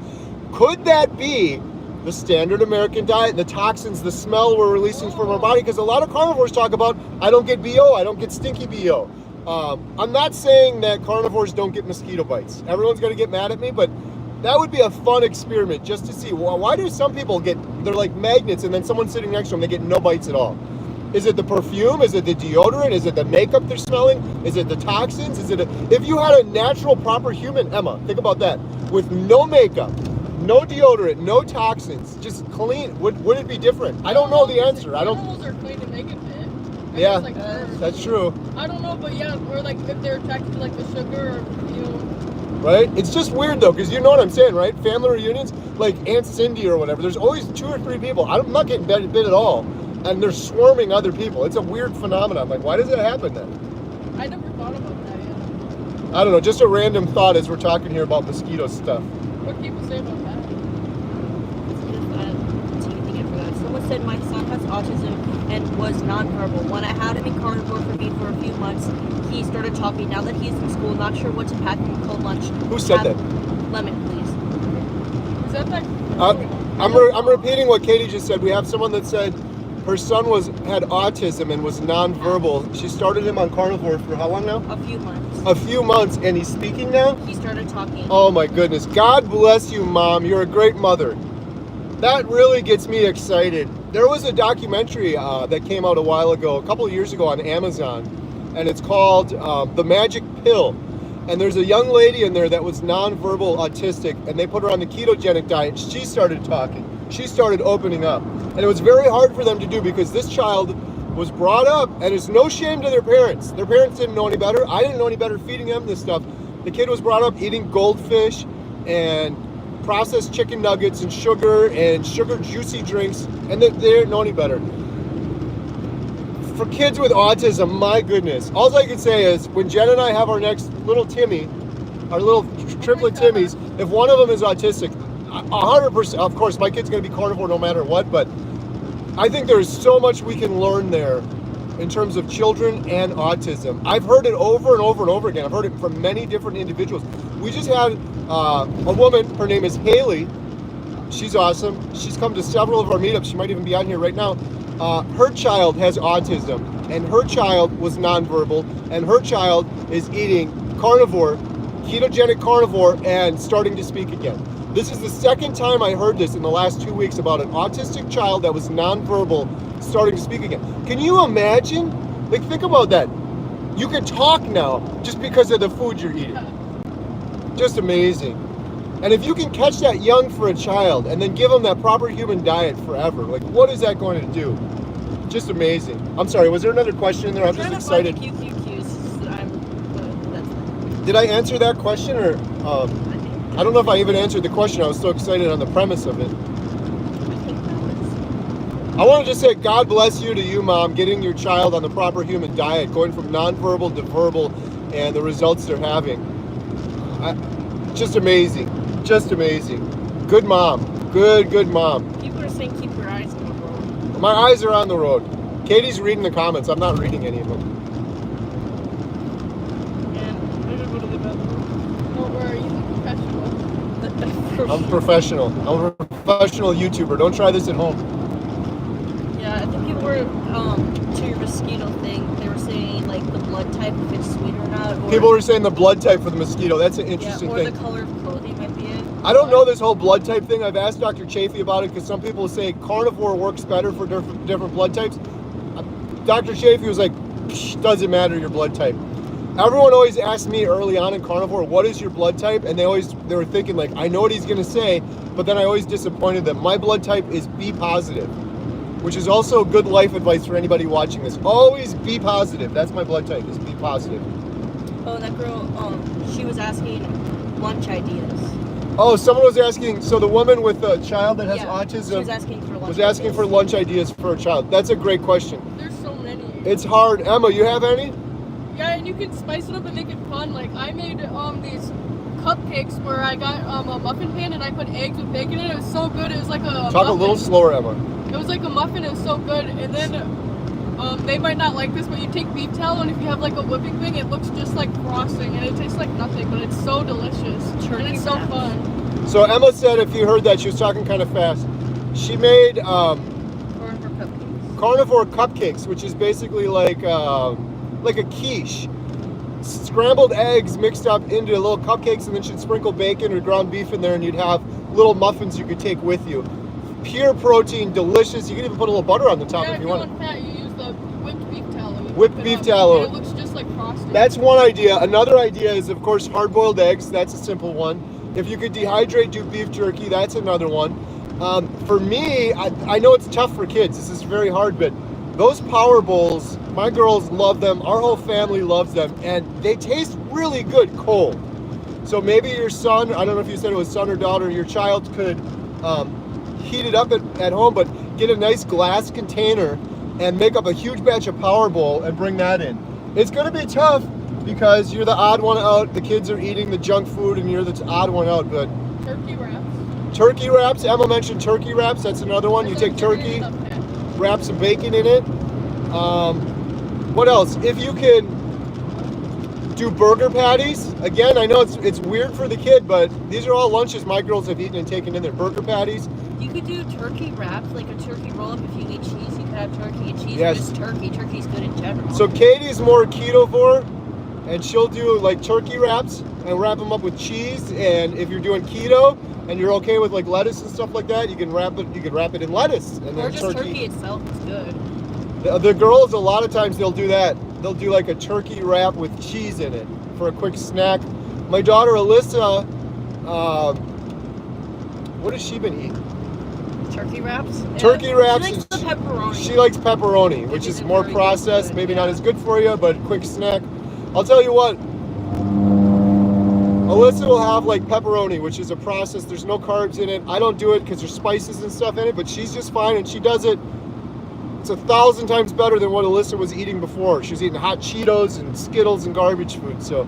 Could that be the standard American diet, the toxins, the smell we're releasing from our body? Because a lot of carnivores talk about, I don't get BO, I don't get stinky BO. I'm not saying that carnivores don't get mosquito bites. Everyone's going to get mad at me, but that would be a fun experiment just to see, well, why do some people they're like magnets, and then someone sitting next to them, they get no bites at all? Is it the perfume? Is it the deodorant? Is it the makeup they're smelling? Is it the toxins? If you had a natural, proper human, Emma, think about that, with no makeup, no deodorant, no toxins, just clean, would it be different? I don't know the answer. Animals are clean and they can fit. Yeah, like that's true. I don't know, but yeah, or like if they're attracted to like the sugar or, Right? It's just weird though, because you know what I'm saying, right? Family reunions, like Aunt Cindy or whatever, there's always 2 or 3 people. I'm not getting bit at all. And they're swarming other people. It's a weird phenomenon. Like, why does it happen then? I never thought about that yet. I don't know, just a random thought as we're talking here about mosquito stuff. What do people say about that? Someone said my son has autism and was nonverbal. When I had him in carnivore for me for a few months, he started talking. Now that he's in school, not sure what to pack him cold lunch. Who said that? Lemon, please. Is that like... I'm repeating what Katie just said. We have someone that said her son had autism and was nonverbal. She started him on carnivore for how long now? A few months. A few months, and he's speaking now? He started talking. Oh my goodness. God bless you, Mom. You're a great mother. That really gets me excited. There was a documentary that came out a couple of years ago on Amazon, and it's called The Magic Pill. And there's a young lady in there that was nonverbal autistic, and they put her on the ketogenic diet. She started talking. She started opening up. And it was very hard for them to do because this child was brought up, and it's no shame to their parents. Their parents didn't know any better. I didn't know any better feeding them this stuff. The kid was brought up eating goldfish and processed chicken nuggets and sugar juicy drinks, and they didn't know any better. For kids with autism, my goodness, all I can say is when Jen and I have our next little Timmy, our little triplet Timmys, if one of them is autistic, 100%, of course, my kid's going to be carnivore no matter what, but I think there's so much we can learn there in terms of children and autism. I've heard it over and over and over again. I've heard it from many different individuals. We just had a woman, her name is Haley. She's awesome. She's come to several of our meetups. She might even be on here right now. Her child has autism, and her child was nonverbal, and her child is eating carnivore, ketogenic carnivore, and starting to speak again. This is the second time I heard this in the last 2 weeks about an autistic child that was nonverbal starting to speak again. Can you imagine? Like, think about that. You can talk now just because of the food you're eating. Just amazing. And if you can catch that young for a child and then give them that proper human diet forever, like, what is that going to do? Just amazing. I'm sorry, was there another question in there? I'm just excited. Did I answer that question, or I don't know if I even answered the question. I was so excited on the premise of it. I want to just say God bless you to you, Mom, getting your child on the proper human diet, going from nonverbal to verbal, and the results they're having. Just amazing. Just amazing. Good mom. Good mom. People are saying keep your eyes on the road. My eyes are on the road. Katie's reading the comments. I'm not reading any of them. And I'm gonna go to the bathroom. Oh, where are you? Professional. I'm professional. I'm a professional YouTuber. Don't try this at home. Yeah, I think people were to your mosquito thing. They were saying like the blood type, if it's sweet or not. Or, People were saying the blood type for the mosquito. That's an interesting or thing. the color of clothing might be it. I don't know this whole blood type thing. I've asked Dr. Chafee about it because some people say carnivore works better for different blood types. Dr. Chafee was like, doesn't matter your blood type. Everyone always asked me early on in carnivore, what is your blood type? And they were thinking like, I know what he's gonna say, but then I always disappointed them. My blood type is B positive, which is also good life advice for anybody watching this. Always be positive. That's my blood type, is B positive. Oh, that girl, she was asking lunch ideas. Oh, someone was asking, so the woman with the child that has autism she was asking for lunch was asking ideas. for lunch ideas for a child. That's a great question. There's so many. It's hard. Emma, you have any? Yeah, and you can spice it up and make it fun. Like I made these cupcakes where I got a muffin pan and I put eggs with bacon in it. It was so good. It was like a Talk muffin. a little slower, Emma. It was like a muffin. It was so good. And then they might not like this, but you take beef tallow and if you have like a whipping thing, it looks just like frosting and it tastes like nothing, but it's so delicious. And it's so fun. So Emma said, if you heard that, she was talking kind of fast. She made carnivore cupcakes, which is basically like a quiche. Scrambled eggs mixed up into little cupcakes, and then she'd sprinkle bacon or ground beef in there, and you'd have little muffins you could take with you. Pure protein, delicious. You can even put a little butter on the top if you want. Fat, you use the whipped beef tallow. Whipped beef tallow. And it looks just like frosting. That's one idea. Another idea is, of course, hard-boiled eggs. That's a simple one. If you could dehydrate, do beef jerky. That's another one. For me, I know it's tough for kids. This is very hard, but those power bowls, my girls love them. Our whole family loves them, and they taste really good cold. So maybe your son, I don't know if you said it was son or daughter, your child could heat it up at home, but get a nice glass container and make up a huge batch of power bowl and bring that in. It's going to be tough because you're the odd one out. The kids are eating the junk food and you're the odd one out, but turkey wraps. Turkey wraps. Emma mentioned turkey wraps. That's another one. You take turkey, wrap some bacon in it. What else? If you can do burger patties. Again, I know it's weird for the kid, but these are all lunches my girls have eaten and taken in there. Burger patties. You could do turkey wraps, like a turkey roll-up. If you need cheese, you could have turkey and cheese. Yes. Or just turkey. Turkey's good in general. So Katie's more ketovore, and she'll do like turkey wraps and wrap them up with cheese. And if you're doing keto and you're okay with like lettuce and stuff like that, you can wrap it. You can wrap it in lettuce and or then just turkey itself is good. The girls, a lot of times they'll do that. They'll do like a turkey wrap with cheese in it for a quick snack. My daughter Alyssa, what has she been eating? Turkey wraps? Yeah. Turkey wraps. She likes the pepperoni. She likes pepperoni, which is more processed, maybe not as good for you, but quick snack. I'll tell you what, Alyssa will have like pepperoni, which is a process. There's no carbs in it. I don't do it because there's spices and stuff in it, but she's just fine, and she does it. It's 1,000 times better than what Alyssa was eating before. She was eating hot Cheetos and Skittles and garbage food. So,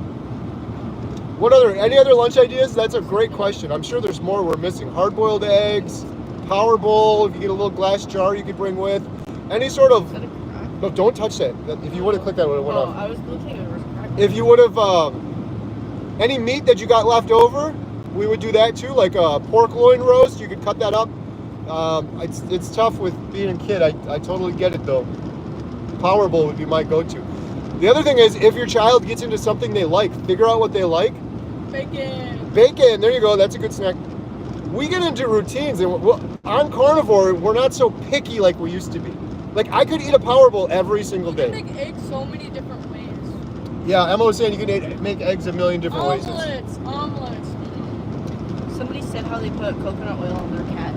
any other lunch ideas? That's a great question. I'm sure there's more we're missing. Hard-boiled eggs, power bowl. If you get a little glass jar you could bring with. Any sort of. No, don't touch that. If you would have clicked that, it would have went off. I was looking at it. If you would have any meat that you got left over, we would do that too. Like a pork loin roast, you could cut that up. It's tough with being a kid. I totally get it though. Power bowl would be my go-to. The other thing is, if your child gets into something they like, figure out what they like. Bacon. There you go. That's a good snack. We get into routines, and on carnivore, we're not so picky like we used to be. Like I could eat a power bowl every single day. You can make eggs so many different ways. Yeah, Emma was saying you can make eggs a million different ways. Omelets. Somebody said how they put coconut oil on their cat.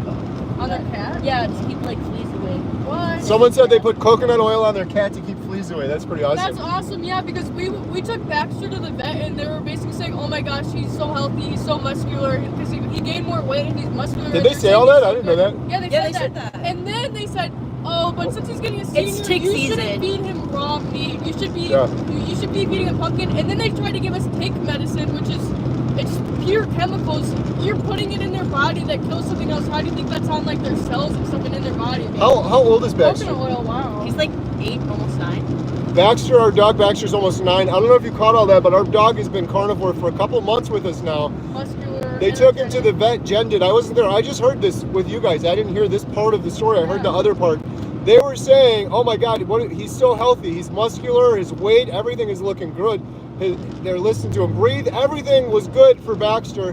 On their cat? Yeah, to keep like fleas away. What? Someone said they put coconut oil on their cat to keep fleas away. That's pretty awesome. That's awesome, yeah, because we took Baxter to the vet and they were basically saying, oh my gosh, he's so healthy, he's so muscular, because he gained more weight and he's muscular. Did they say all that? I didn't know that. Yeah, they said that. And then they said, Oh, but since he's getting a senior, It's tick you season. shouldn't feed him raw meat. You should be Yeah. you should be feeding him pumpkin. And then they try to give us tick medicine, which is it's pure chemicals. You're putting it in their body that kills something else. How do you think that's on like their cells and something in their body? How old is Baxter? Coconut oil, wow. He's like 8, almost 9. Baxter, our dog Baxter's almost 9. I don't know if you caught all that, but our dog has been carnivore for a couple months with us now. Muscular. They took him to the vet. Jen did. I wasn't there. I just heard this with you guys. I didn't hear this part of the story. I heard the other part. They were saying, oh my God, he's so healthy. He's muscular. His weight, everything is looking good. They're listening to him breathe. Everything was good for Baxter.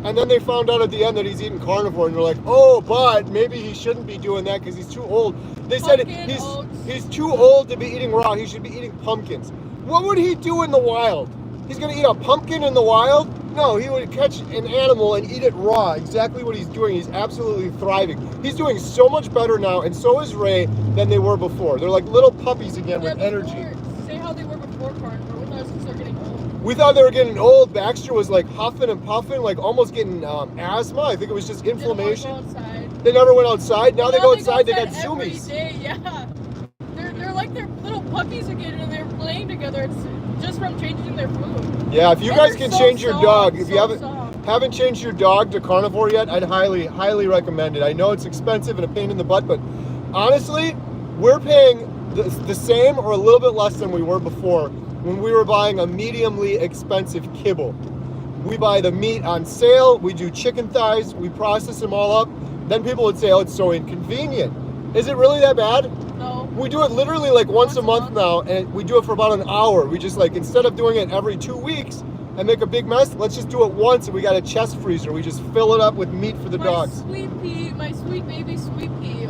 And then they found out at the end that he's eating carnivore. And they're like, oh, but maybe he shouldn't be doing that because he's too old. They said Pumpkin, oats. he's too old to be eating raw. He should be eating pumpkins. What would he do in the wild? He's going to eat a pumpkin in the wild? No, he would catch an animal and eat it raw. Exactly what he's doing. He's absolutely thriving. He's doing so much better now, and so is Ray, than they were before. They're like little puppies again with energy. Say how they were before carnivore. We thought it was because they're getting old. We thought they were getting old. Baxter was like huffing and puffing, like almost getting asthma. I think it was just inflammation. Didn't wanna go outside. They never went outside. Now they go outside, they got every zoomies. day, yeah. They're like they're little puppies again, and they're playing together. It's just from changing their food. Yeah, if you And guys they're can so change your soft, dog, if you so haven't soft. changed your dog to carnivore yet, I'd highly recommend it. I know it's expensive and a pain in the butt, but honestly, we're paying the same or a little bit less than we were before when we were buying a mediumly expensive kibble. We buy the meat on sale, we do chicken thighs, we process them all up. Then people would say, oh, it's so inconvenient. Is it really that bad? No. We do it literally like once a month now, and we do it for about an hour. We just like, instead of doing it every 2 weeks and make a big mess, let's just do it once, and we got a chest freezer. We just fill it up with meat for the dogs. My sweet baby Sweet Pea,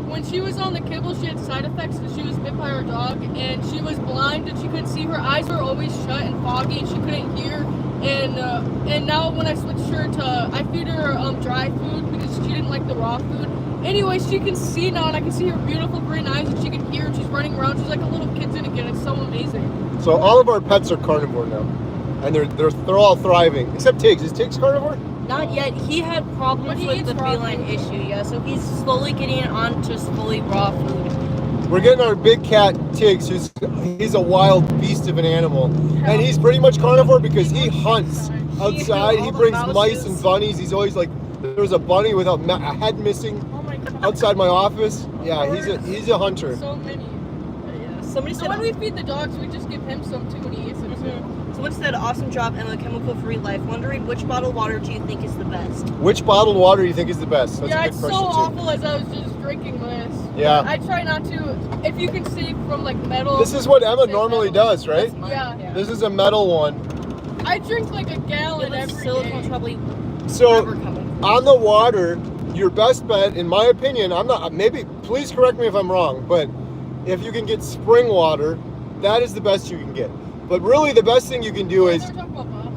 when she was on the kibble, she had side effects because she was bit by her dog, and she was blind and she couldn't see. Her eyes were always shut and foggy, and she couldn't hear. And now when I switched her to, I feed her dry food because she didn't like the raw food. Anyway, she can see now, and I can see her beautiful green eyes, and she can hear, and she's running around. She's like a little kitten again. It's so amazing. So all of our pets are carnivore now, and they're all thriving, except Tiggs. Is Tiggs carnivore? Not yet. He had problems But he with eats the raw feline food. issue, yeah. So he's slowly getting on to fully raw food. We're getting our big cat Tiggs, he's a wild beast of an animal, and he's pretty much carnivore because he hunts outside. He all the brings mice mouses. and bunnies. He's always like, there was a bunny with a head missing Oh my god. outside my office. Yeah, he's a hunter. So many. Yeah. Somebody So said when we feed the dogs, we just give him some too when he eats it too. Someone said, awesome job, Emma, chemical-free life. Wondering which bottled water do you think is the best? Which bottled water do you think is the best? That's Yeah, a it's good so question awful as I was just drinking this. Yeah. I try not to. If you can save from like metal. This is what Emma save normally metal. does, right? That's mine, Yeah. This is a metal one. I drink like a gallon Yeah, but every silicone's day. probably So never coming. on the water, your best bet, in my opinion, maybe, please correct me if I'm wrong, but if you can get spring water, that is the best you can get. But really the best thing you can do is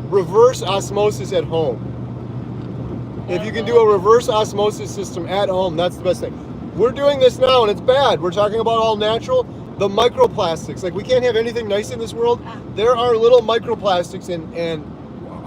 reverse osmosis at home. If you can do a reverse osmosis system at home, that's the best thing. We're doing this now and it's bad. We're talking about all natural. The microplastics, like we can't have anything nice in this world. There are little microplastics and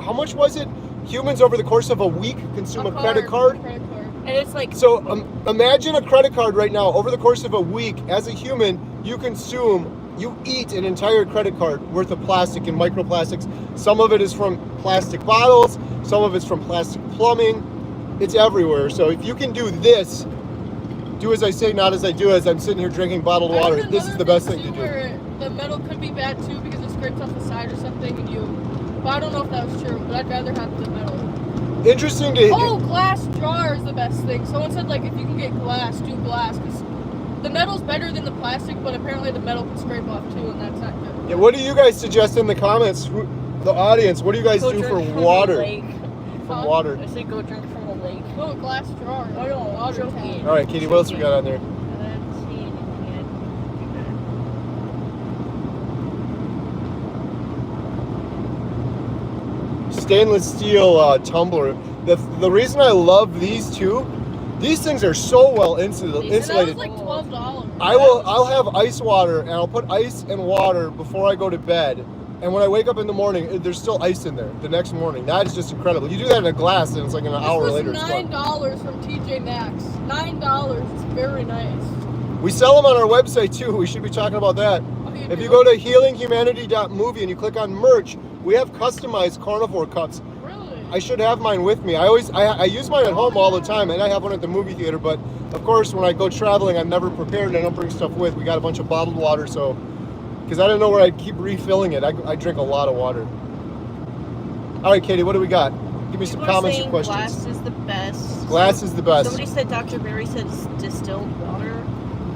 how much was it? Humans over the course of a week consume a credit card. And it's like, So imagine a credit card right now. Over the course of a week, as a human, you eat an entire credit card worth of plastic and microplastics. Some of it is from plastic bottles. Some of it's from plastic plumbing. It's everywhere. So if you can do this, do as I say, not as I do, as I'm sitting here drinking bottled water. This is the best thing to do. Where the metal could be bad too because it scrapes off the side or something, but I don't know if that was true. But I'd rather have the metal. Interesting to Oh, glass jar is the best thing. Someone said like if you can get glass, do glass because the metal's better than the plastic, but apparently the metal can scrape off too, and that's not good. Yeah, what do you guys suggest in the comments? The audience, what do you guys go do drink for from water? the lake. From water. I say go drink from the lake. Oh, glass jar. Oh, no, water joking. tank. All right, Katie, what else we got on there? I didn't see anything yet. Stainless steel tumbler. The reason I love these two, these things are so well insulated. And that was like $12. I'll have ice water and I'll put ice and water before I go to bed. And when I wake up in the morning, there's still ice in there the next morning. That is just incredible. You do that in a glass and it's like an hour later. This was $9 from TJ Maxx. $9. It's very nice. We sell them on our website too. We should be talking about that. Okay, If you go to healinghumanity.movie and you click on merch, we have customized carnivore cups. Really? I should have mine with me. I use mine at home all the time, and I have one at the movie theater. But of course, when I go traveling, I'm never prepared and I don't bring stuff with. We got a bunch of bottled water, so because I didn't know where I'd keep refilling it. I drink a lot of water. All right, Katie, what do we got? Give me some People are comments saying or questions. glass is the best. Glass is the best. Somebody said Dr. Berry said distilled water.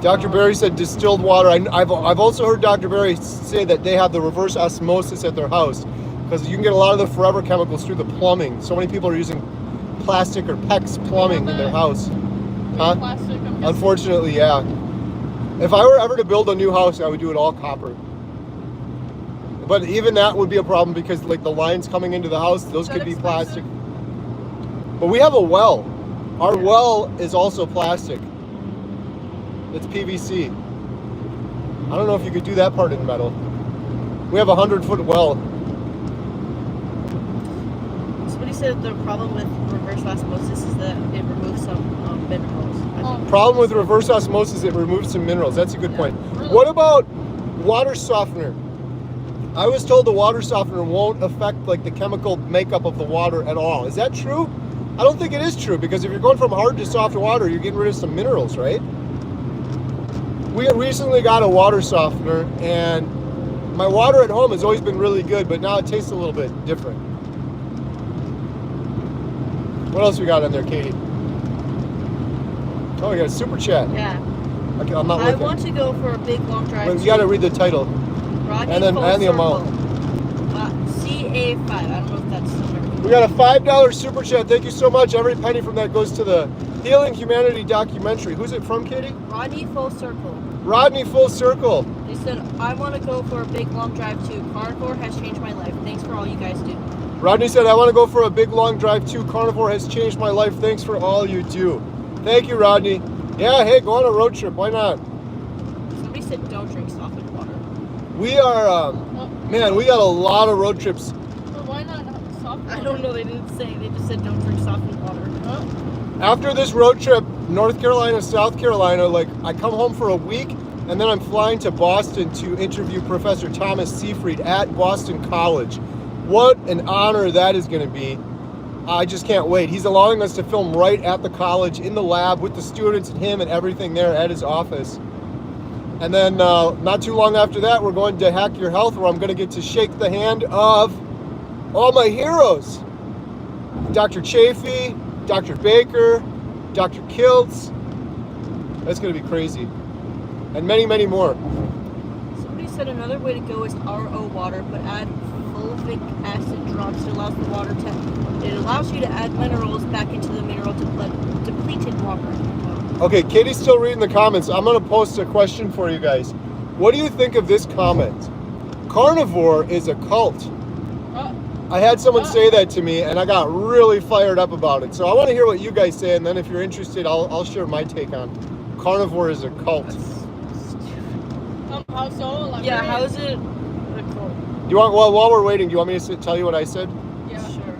Dr. Berry said distilled water. I've also heard Dr. Berry say that they have the reverse osmosis at their house because you can get a lot of the forever chemicals through the plumbing. So many people are using plastic or PEX plumbing in their house. Huh? Plastic, I'm guessing. Unfortunately, yeah. If I were ever to build a new house, I would do it all copper. But even that would be a problem because like the lines coming into the house, those Is could that be expensive? plastic. But we have a well. Our well is also plastic. It's PVC. I don't know if you could do that part in metal. We have a 100-foot well. Somebody said the problem with reverse osmosis is that it removes some minerals. I think. Problem with reverse osmosis, it removes some minerals. That's a good point. Really? What about water softener? I was told the water softener won't affect like the chemical makeup of the water at all. Is that true? I don't think it is true because if you're going from hard to soft water, you're getting rid of some minerals, right? We recently got a water softener and my water at home has always been really good, but now it tastes a little bit different. What else we got in there, Katie? Oh, we got a super chat. Yeah. Okay, I'm not I looking. want to go for a big long drive. But you got to read the title. Rodney and then- Full and the Circle. amount. CA5. I don't know if that's American. We got a $5 super chat. Thank you so much. Every penny from that goes to the Healing Humanity documentary. Who's it from, Katie? Rodney Full Circle. Rodney Full Circle. They said, I want to go for a big long drive too. Carnivore has changed my life. Thanks for all you guys do. Rodney said, I want to go for a big long drive too. Carnivore has changed my life. Thanks for all you do. Thank you, Rodney. Yeah, hey, go on a road trip. Why not? Somebody said don't drink softened water. We are, man, we got a lot of road trips. But why not soft? I don't know. They didn't say. They just said don't drink softened water. After this road trip, North Carolina, South Carolina, like I come home for a week and then I'm flying to Boston to interview Professor Thomas Seyfried at Boston College. What an honor that is going to be. I just can't wait. He's allowing us to film right at the college in the lab with the students and him and everything there at his office. And then not too long after that, we're going to Hack Your Health, where I'm going to get to shake the hand of all my heroes. Dr. Chafee, Dr. Baker, Dr. Kiltz. That's going to be crazy. And many, many more. Somebody said another way to go is RO water, but add fulvic acid drops. It allows you to add minerals back into the mineral depleted water. Okay, Katie's still reading the comments. I'm going to post a question for you guys. What do you think of this comment? Carnivore is a cult. I had someone say that to me, and I got really fired up about it. So I want to hear what you guys say, and then if you're interested, I'll share my take on carnivore is a cult. How so? Like, Yeah, how is it a cult? Do you want? Well, while we're waiting, do you want me to tell you what I said? Yeah. Sure.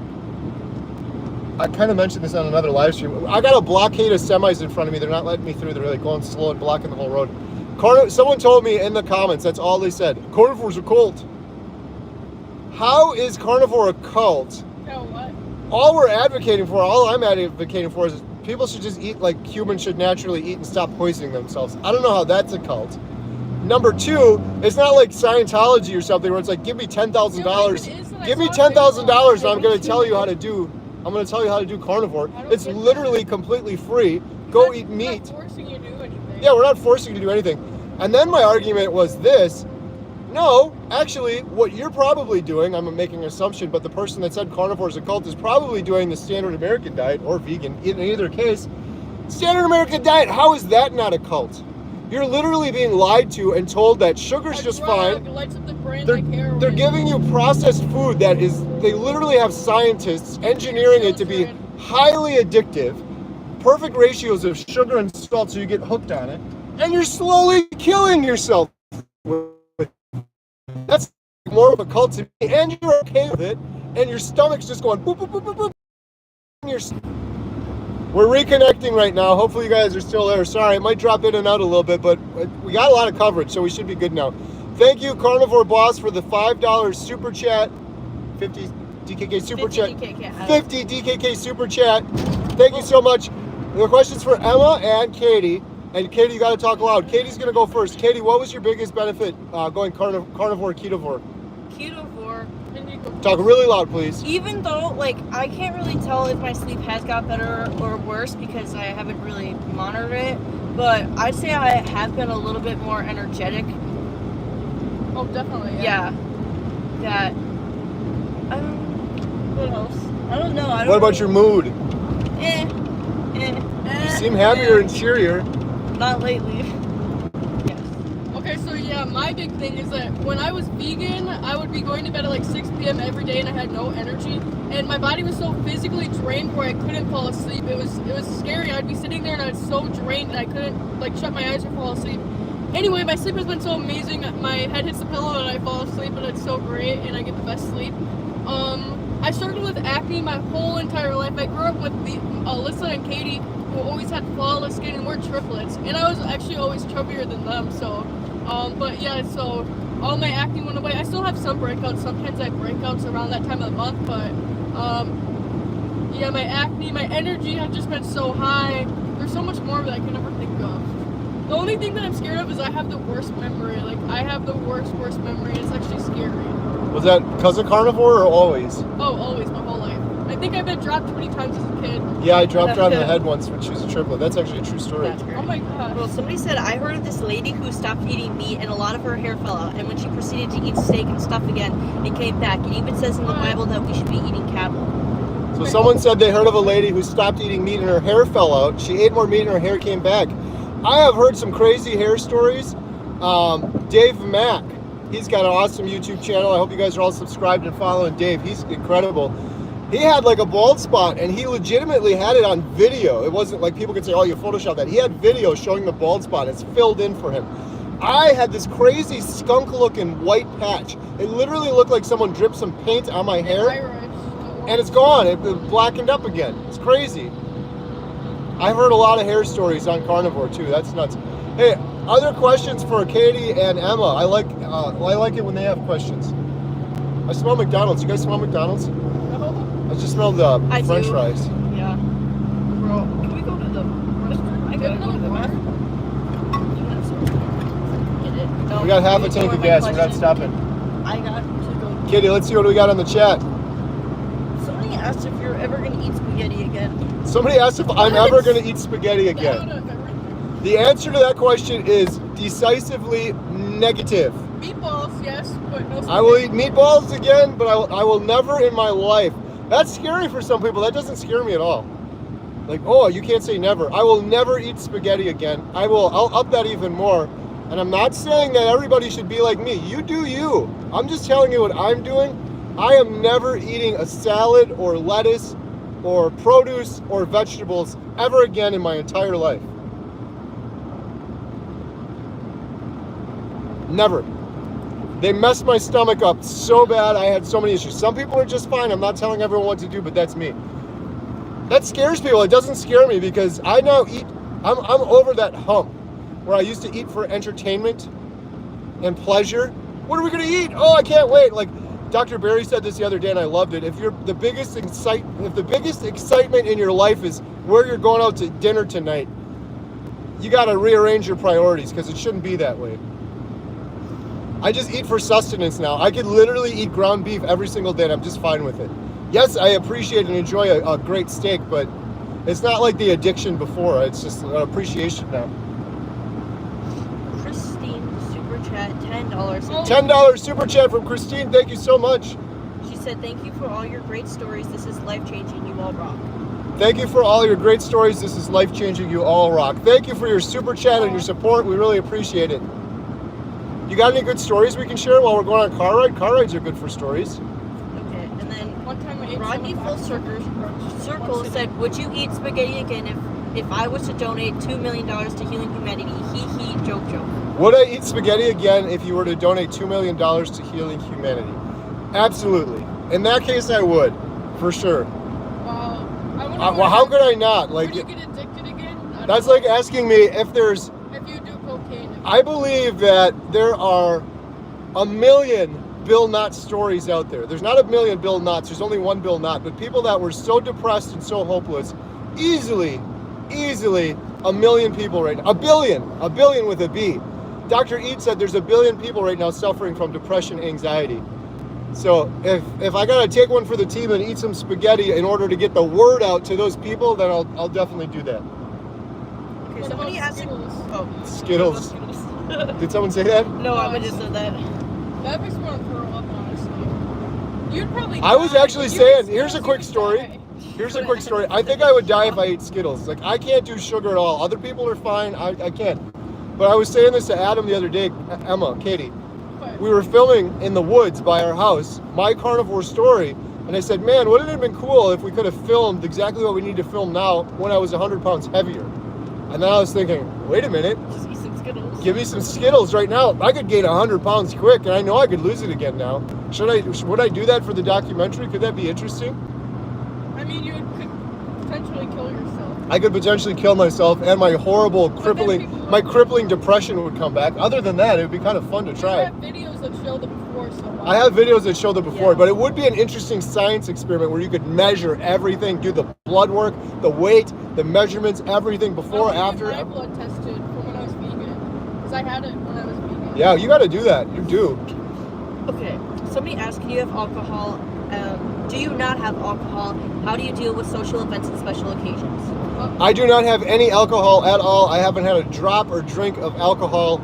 I kind of mentioned this on another live stream. I got a blockade of semis in front of me. They're not letting me through. They're really going slow and blocking the whole road. Someone told me in the comments, that's all they said. Carnivore's a cult. How is carnivore a cult? Yeah, what? All we're advocating for, all I'm advocating for is people should just eat like humans should naturally eat and stop poisoning themselves. I don't know how that's a cult. Number two, it's not like Scientology or something where it's like, give me $10,000. Give me $10,000 and I'm going to tell you how to do. I'm going to tell you how to do carnivore. It's literally completely free. Go eat meat. We're not forcing you to do anything. Yeah, we're not forcing you to do anything. And then my argument was this. No, actually, what you're probably doing, I'm making an assumption, but the person that said carnivore is a cult is probably doing the standard American diet or vegan. In either case, standard American diet, how is that not a cult? You're literally being lied to and told that sugar's just fine. Lights up the brain They're, like heroin. they're giving you processed food that is, they literally have scientists engineering it to be highly addictive, perfect ratios of sugar and salt so you get hooked on it, and you're slowly killing yourself with it. That's more of a cult to me, and you're okay with it, and your stomach's just going boop, boop, boop, boop, boop. And We're reconnecting right now. Hopefully you guys are still there. Sorry, it might drop in and out a little bit, but we got a lot of coverage, so we should be good now. Thank you, Carnivore Boss, for the $5 super chat. 50 DKK super chat. 50 DKK super chat. Thank you so much. The question's for Emma and Katie. And Katie, you got to talk loud. Katie's going to go first. Katie, what was your biggest benefit going carnivore, ketovore? Ketovore. Talk really loud, please. Even though, like, I can't really tell if my sleep has got better or worse because I haven't really monitored it, but I'd say I have been a little bit more energetic. Oh, definitely. Yeah. That. What else? I don't know. What about your mood? You seem happier and cheerier. Not lately. Yes. Okay, so yeah, my big thing is that when I was vegan, I would be going to bed at like 6 p.m. every day and I had no energy. And my body was so physically drained where I couldn't fall asleep. It was scary. I'd be sitting there and I was so drained that I couldn't like shut my eyes or fall asleep. Anyway, my sleep has been so amazing. My head hits the pillow and I fall asleep and it's so great and I get the best sleep. I struggled with acne my whole entire life. I grew up with Alyssa and Katie, who always had flawless skin, and we're triplets. And I was actually always chubbier than them, so. But yeah, so all my acne went away. I still have some breakouts. Sometimes I have breakouts around that time of the month, but yeah, my acne, my energy has just been so high. There's so much more that I can never think of. The only thing that I'm scared of is I have the worst memory. Like, I have the worst memory. It's actually scary. Was that because of carnivore or always? Oh, always, my whole life. I think I've been dropped 20 times as a kid. Yeah, I dropped her on the head once when she was a triplet. That's actually a true story. Oh my god. Well, somebody said, I heard of this lady who stopped eating meat and a lot of her hair fell out. And when she proceeded to eat steak and stuff again, it came back. It even says in the Bible that we should be eating cattle. So someone said they heard of a lady who stopped eating meat and her hair fell out. She ate more meat and her hair came back. I have heard some crazy hair stories. Dave Mack, he's got an awesome YouTube channel. I hope you guys are all subscribed and following Dave. He's incredible. He had like a bald spot and he legitimately had it on video. It wasn't like people could say, oh, you photoshopped that. He had video showing the bald spot. It's filled in for him. I had this crazy skunk looking white patch. It literally looked like someone dripped some paint on my hair and it's gone. It blackened up again. It's crazy. I've heard a lot of hair stories on carnivore too. That's nuts. Hey, other questions for Katie and Emma? I like it when they have questions. I smell McDonald's. You guys smell McDonald's? No. I just smelled French fries. Yeah. Bro, can we go to the restaurant? I gotta go to the bathroom. No, We got half a tank of gas. We're not stopping. I got to go. Kitty, let's see what we got on the chat. Somebody asked if you're ever gonna eat spaghetti again. Somebody asked if I'm ever going to eat spaghetti again. The answer to that question is decisively negative. Meatballs, yes, but no spaghetti. I will eat meatballs again, but I will never in my life. That's scary for some people. That doesn't scare me at all. Like, oh, you can't say never. I will never eat spaghetti again. I'll up that even more. And I'm not saying that everybody should be like me. You do you. I'm just telling you what I'm doing. I am never eating a salad or lettuce or produce or vegetables ever again in my entire life. Never. They messed my stomach up so bad. I had so many issues. Some people are just fine. I'm not telling everyone what to do, but that's me. That scares people. It doesn't scare me because I now eat. I'm over that hump where I used to eat for entertainment and pleasure. What are we gonna eat? Oh, I can't wait. Like Dr. Barry said this the other day and I loved it. If the biggest excitement in your life is where you're going out to dinner tonight, you got to rearrange your priorities because it shouldn't be that way. I just eat for sustenance now. I could literally eat ground beef every single day and I'm just fine with it. Yes, I appreciate and enjoy a great steak, but it's not like the addiction before. It's just an appreciation now. Chat $10. $10 super chat from Christine. Thank you so much. She said, thank you for all your great stories. This is life-changing. You all rock. Thank you for all your great stories. This is life-changing. You all rock. Thank you for your super chat and your support. We really appreciate it. You got any good stories we can share while we're going on car ride? Car rides are good for stories. Okay, and then One time I ate Rodney some Full Circle said, would you eat spaghetti again if I was to donate $2 million to Healing Humanity? Hee, joke. Would I eat spaghetti again if you were to donate $2 million to Healing Humanity? Absolutely. In that case, I would, for sure. I want Well, how could I not? Like, Would you get addicted again? I that's don't like know. asking me if there's. If you do cocaine. I believe that there are a million Bill Knott stories out there. There's not a million Bill Knotts. There's only one Bill Knott. But people that were so depressed and so hopeless, easily, a million people right now. A billion with a B. Dr. Eid said there's a billion people right now suffering from depression, anxiety. So if I gotta take one for the team and eat some spaghetti in order to get the word out to those people, then I'll definitely do that. Okay, What somebody about asked. Skittles? Oh, Skittles. Did someone say that? No, I just said that. That makes me want to throw up, honestly. You'd probably I was die. actually If you saying, eat here's a Skittles, quick you story. would die. Here's a quick story. I think I would die if I ate Skittles. Like, I can't do sugar at all. Other people are fine. I can't. But I was saying this to Adam the other day, Katie. But We were filming in the woods by our house, my carnivore story. And I said, man, wouldn't it have been cool if we could have filmed exactly what we need to film now when I was 100 pounds heavier? And then I was thinking, wait a minute. Just eat some Skittles. Give me some Skittles right now. I could gain 100 pounds quick, and I know I could lose it again now. Would I do that for the documentary? Could that be interesting? I mean, you could potentially kill yourself. I could potentially kill myself, and my horrible, my crippling depression would come back. Other than that, it would be kind of fun to I try. have videos that show the before, so I have videos that show the before, Yeah. but it would be an interesting science experiment where you could measure everything, do the blood work, the weight, the measurements, everything before, after. My blood tested from when I was vegan, because I had it when I was vegan. Yeah, you got to do that. You do. Okay, somebody asked, do you have alcohol? Do you not have alcohol? How do you deal with social events and special occasions? I do not have any alcohol at all. I haven't had a drop or drink of alcohol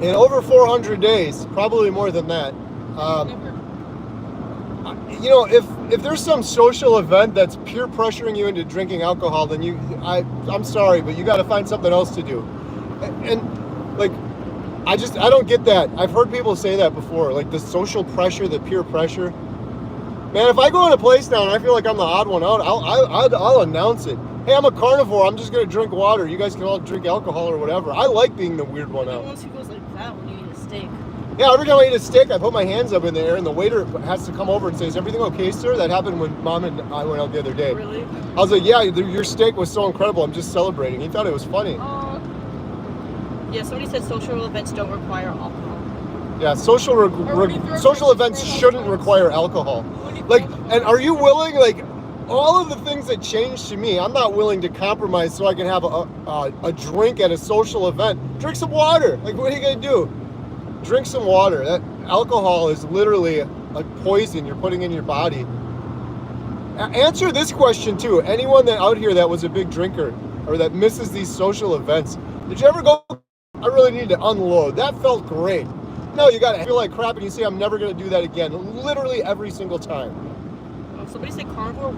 in over 400 days, probably more than that. Never. You know, if there's some social event that's peer pressuring you into drinking alcohol, then I'm sorry, but you got to find something else to do. And like, I don't get that. I've heard people say that before, like the social pressure, the peer pressure. Man, if I go in a place now and I feel like I'm the odd one out, I'll announce it. Hey, I'm a carnivore. I'm just gonna drink water. You guys can all drink alcohol or whatever. I like being the weird one The out. ones who goes like that when you eat a steak. Yeah, every time I eat a steak, I put my hands up in the air, and the waiter has to come over and say, "Is everything okay, sir?" That happened when Mom and I went out the other day. Really? I was like, "Yeah, your steak was so incredible. I'm just celebrating." He thought it was funny. Yeah, somebody said social events don't require alcohol. Yeah, social events shouldn't require alcohol. Like, and are you willing, like, all of the things that changed to me, I'm not willing to compromise so I can have a drink at a social event. Drink some water. Like, what are you gonna do? Drink some water. That alcohol is literally a poison you're putting in your body. Answer this question too. Anyone that out here that was a big drinker or that misses these social events, did you ever go, I really need to unload? That felt great. No, you gotta feel like crap and you say, I'm never gonna do that again. Literally every single time. Somebody said carnivore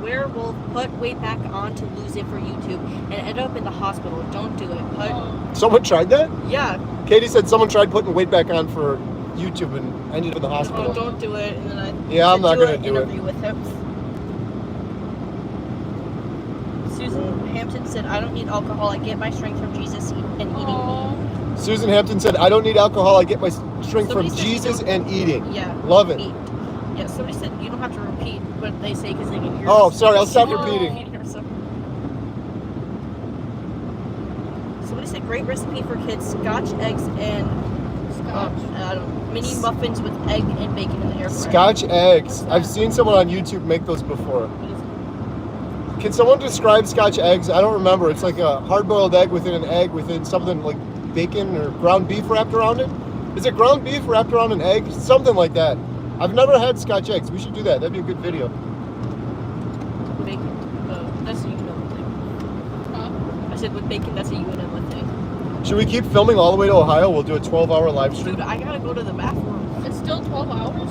werewolf put weight back on to lose it for YouTube and end up in the hospital. Don't do it. Someone tried that? Yeah. Katie said someone tried putting weight back on for YouTube and ended up in the hospital. No, don't do it. And then I'm not gonna do it. Interview with him. Susan Hampton said, I don't need alcohol. I get my strength from Jesus and eating. Susan Hampton said, I don't need alcohol. I get my strength Somebody from said Jesus and eating. Yeah. Love it. Eat. Yeah, somebody said you don't have to repeat what they say because they can hear. Oh, sorry, I'll stop Oh. repeating. Somebody said great recipe for kids: Scotch eggs and I don't know, mini muffins with egg and bacon in the air fryer. Scotch eggs. I've seen someone on YouTube make those before. Can someone describe Scotch eggs? I don't remember. It's like a hard-boiled egg within an egg within something like bacon or ground beef wrapped around it. Is it ground beef wrapped around an egg? Something like that. I've never had Scotch eggs. We should do that. That'd be a good video. Bacon. That's a UNM thing. I said with bacon, that's a UNM thing. Should we keep filming all the way to Ohio? We'll do a 12-hour live stream. Dude, I gotta go to the bathroom. It's still 12 hours?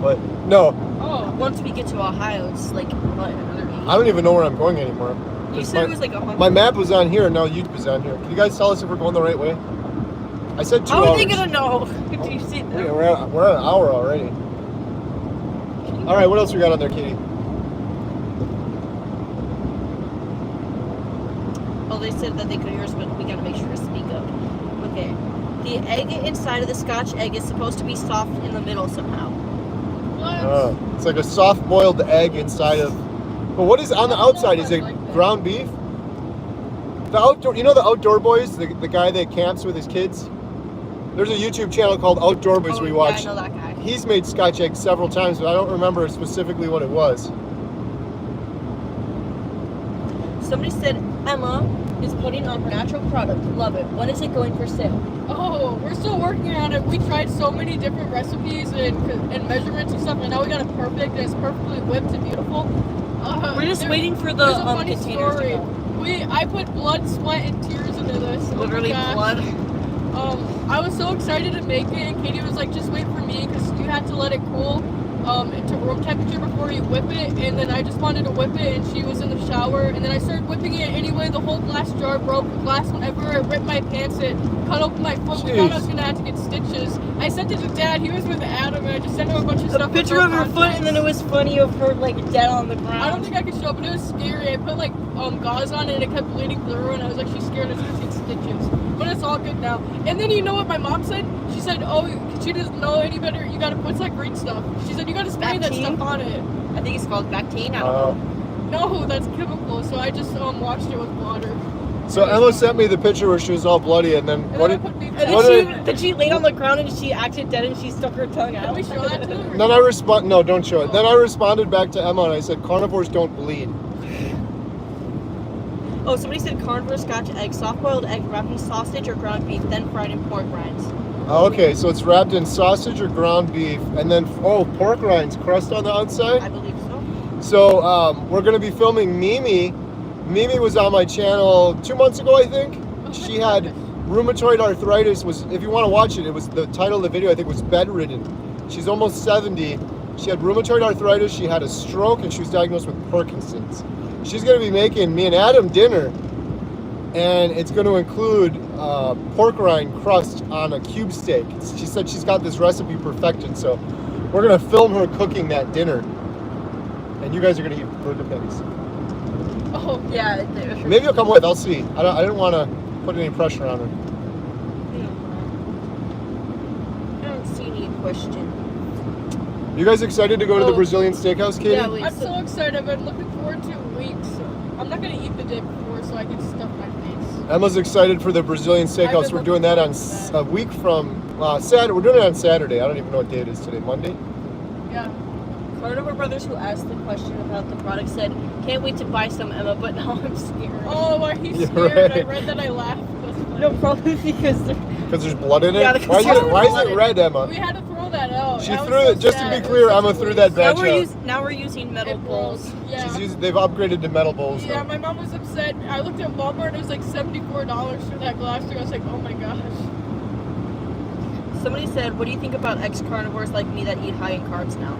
What? No. Oh. Once we get to Ohio, it's like what, another 8. I don't even know where I'm going anymore. You said it was like 100. My map was on here, and now YouTube is on here. Can you guys tell us if we're going the right way? I said 2 hours. How are they gonna know? Do you see that? We're at an hour already. All right, what else we got on there, Katie? Oh, they said that they could hear us, but we gotta make sure to speak up. Okay. The egg inside of the Scotch egg is supposed to be soft in the middle somehow. What? It's like a soft-boiled egg inside of. But what is on the outside? Is it ground beef? The outdoor, you know the Outdoor Boys, the guy that camps with his kids? There's a YouTube channel called Outdoor Boys we watch. Yeah, I know that guy. He's made Scotch eggs several times, but I don't remember specifically what it was. Somebody said Emma is putting on her natural product. Love it. When is it going for sale? Oh, we're still working on it. We tried so many different recipes and measurements and stuff, and now we got it perfect. And it's perfectly whipped and beautiful. We're just waiting for the there's a funny containers story. to go. I put blood, sweat, and tears into this. Literally blood. I was so excited to make it, and Katie was like, just wait for me, because you have to let it cool to room temperature before you whip it. And then I just wanted to whip it, and she was in the shower, and then I started whipping it anyway. The whole glass jar broke. The glass went everywhere. It ripped my pants. It cut open my foot. We thought I was gonna have to get stitches. I sent it to Dad. He was with Adam, and I just sent him a bunch of stuff. A picture of her foot, and then it was funny of her like dead on the ground. I don't think I could show up, but it was scary. I put like gauze on it, and it kept bleeding through, and I was like, she's scared I was gonna get stitches. But it's all good now. And then you know what my mom said? She said, oh, she doesn't know any better. You gotta put like green stuff. She said, you gotta spray that stuff on it. I think it's called Bactine. I don't know. No, that's chemical. So I just washed it with water. So Emma sent me the picture where she was all bloody, and then Then she laid on the ground and she acted dead and she stuck her tongue out. Can we show that to her? Then I no, don't show it. Then I responded back to Emma and I said, carnivores don't bleed. Oh, somebody said carnivore Scotch egg, soft-boiled egg wrapped in sausage or ground beef, then fried in pork rinds. Oh, okay, so it's wrapped in sausage or ground beef, and then pork rinds, crust on the outside. I believe so. So we're gonna be filming Mimi. Mimi was on my channel 2 months ago, I think. She had rheumatoid arthritis. If you want to watch it, it was the title of the video. I think was bedridden. She's almost 70. She had rheumatoid arthritis. She had a stroke, and she was diagnosed with Parkinson's. She's going to be making me and Adam dinner, and it's going to include pork rind crust on a cube steak. She said she's got this recipe perfected, so we're going to film her cooking that dinner, and you guys are going to eat burger patties. Oh, yeah. Maybe you'll come with. I'll see. I didn't want to put any pressure on her. I don't see any question. You guys excited to go to the Brazilian steakhouse, Katie? Yeah, I'm so excited. I've been looking forward to weeks. I'm not going to eat the day before so I can stuff my face. Emma's excited for the Brazilian steakhouse. We're doing that on a week from Saturday. We're doing it on Saturday. I don't even know what day it is today. Monday? Yeah. Carnivore Brothers, who asked the question about the product, said, can't wait to buy some, Emma, but now I'm scared. Oh, are you scared? Right. I read that, I laughed. No, probably because there's blood in it? Yeah, why is it red, Emma? We had to throw that out. She threw it, just to be clear, Emma threw that batch out. Now we're using metal bowls. Yeah. They've upgraded to metal bowls. Yeah, now. my mom was upset. I looked at Walmart and it was like $74 for that glass. I was like, oh my gosh. Somebody said, what do you think about ex-carnivores like me that eat high in carbs now?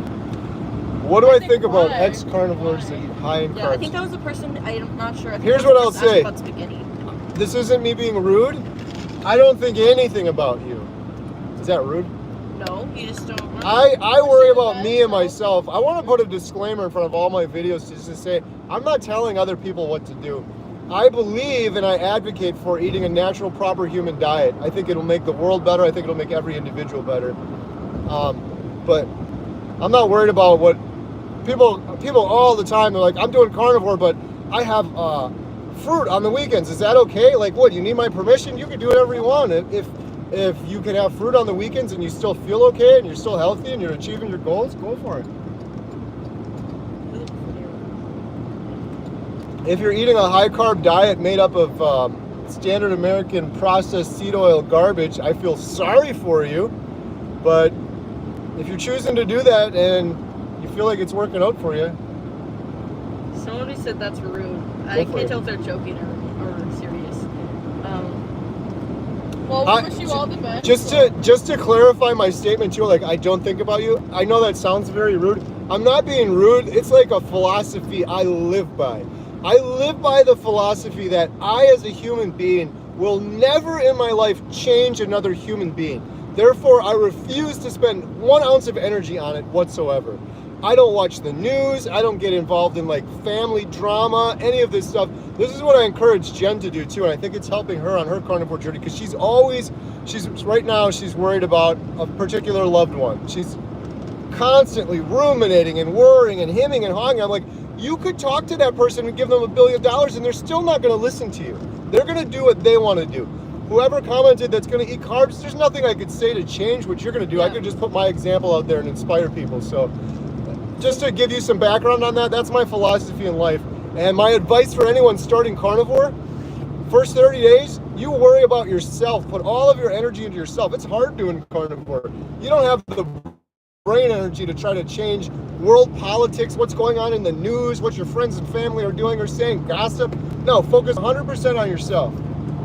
What do I think about ex-carnivores that eat high in carbs? Yeah, I think that was the person, I'm not sure. Here's what I'll say. About spaghetti. This isn't me being rude. I don't think anything about you. Is that rude? No, you just don't. I worry about me and myself. I want to put a disclaimer in front of all my videos just to say, I'm not telling other people what to do. I believe and I advocate for eating a natural, proper human diet. I think it'll make the world better. I think it'll make every individual better. But I'm not worried about what people all the time, they're like, I'm doing carnivore, but I have fruit on the weekends. Is that okay? Like, what, you need my permission? You can do whatever you want. If you can have fruit on the weekends and you still feel okay and you're still healthy and you're achieving your goals, go for it. If you're eating a high-carb diet made up of standard American processed seed oil garbage, I feel sorry for you. But if you're choosing to do that and you feel like it's working out for you. Somebody said that's rude. I can't tell if they're joking or serious. Well, we wish you all the best. Just to clarify my statement, you like, I don't think about you. I know that sounds very rude. I'm not being rude. It's like a philosophy I live by. I live by the philosophy that I, as a human being, will never in my life change another human being. Therefore, I refuse to spend 1 ounce of energy on it whatsoever. I don't watch the news. I don't get involved in like family drama, any of this stuff. This is what I encourage Jen to do too, and I think it's helping her on her carnivore journey because right now she's worried about a particular loved one. She's constantly ruminating and worrying and hemming and hawing. I'm like, You could talk to that person and give them $1 billion and they're still not going to listen to you. They're going to do what they want to do. Whoever commented that's going to eat carbs, there's nothing I could say to change what you're going to do. Yeah. I could just put my example out there and inspire people. So just to give you some background on that, that's my philosophy in life. And my advice for anyone starting carnivore, first 30 days, you worry about yourself. Put all of your energy into yourself. It's hard doing carnivore. You don't have the brain energy to try to change world politics, what's going on in the news, what your friends and family are doing or saying, gossip. No, focus 100% on yourself.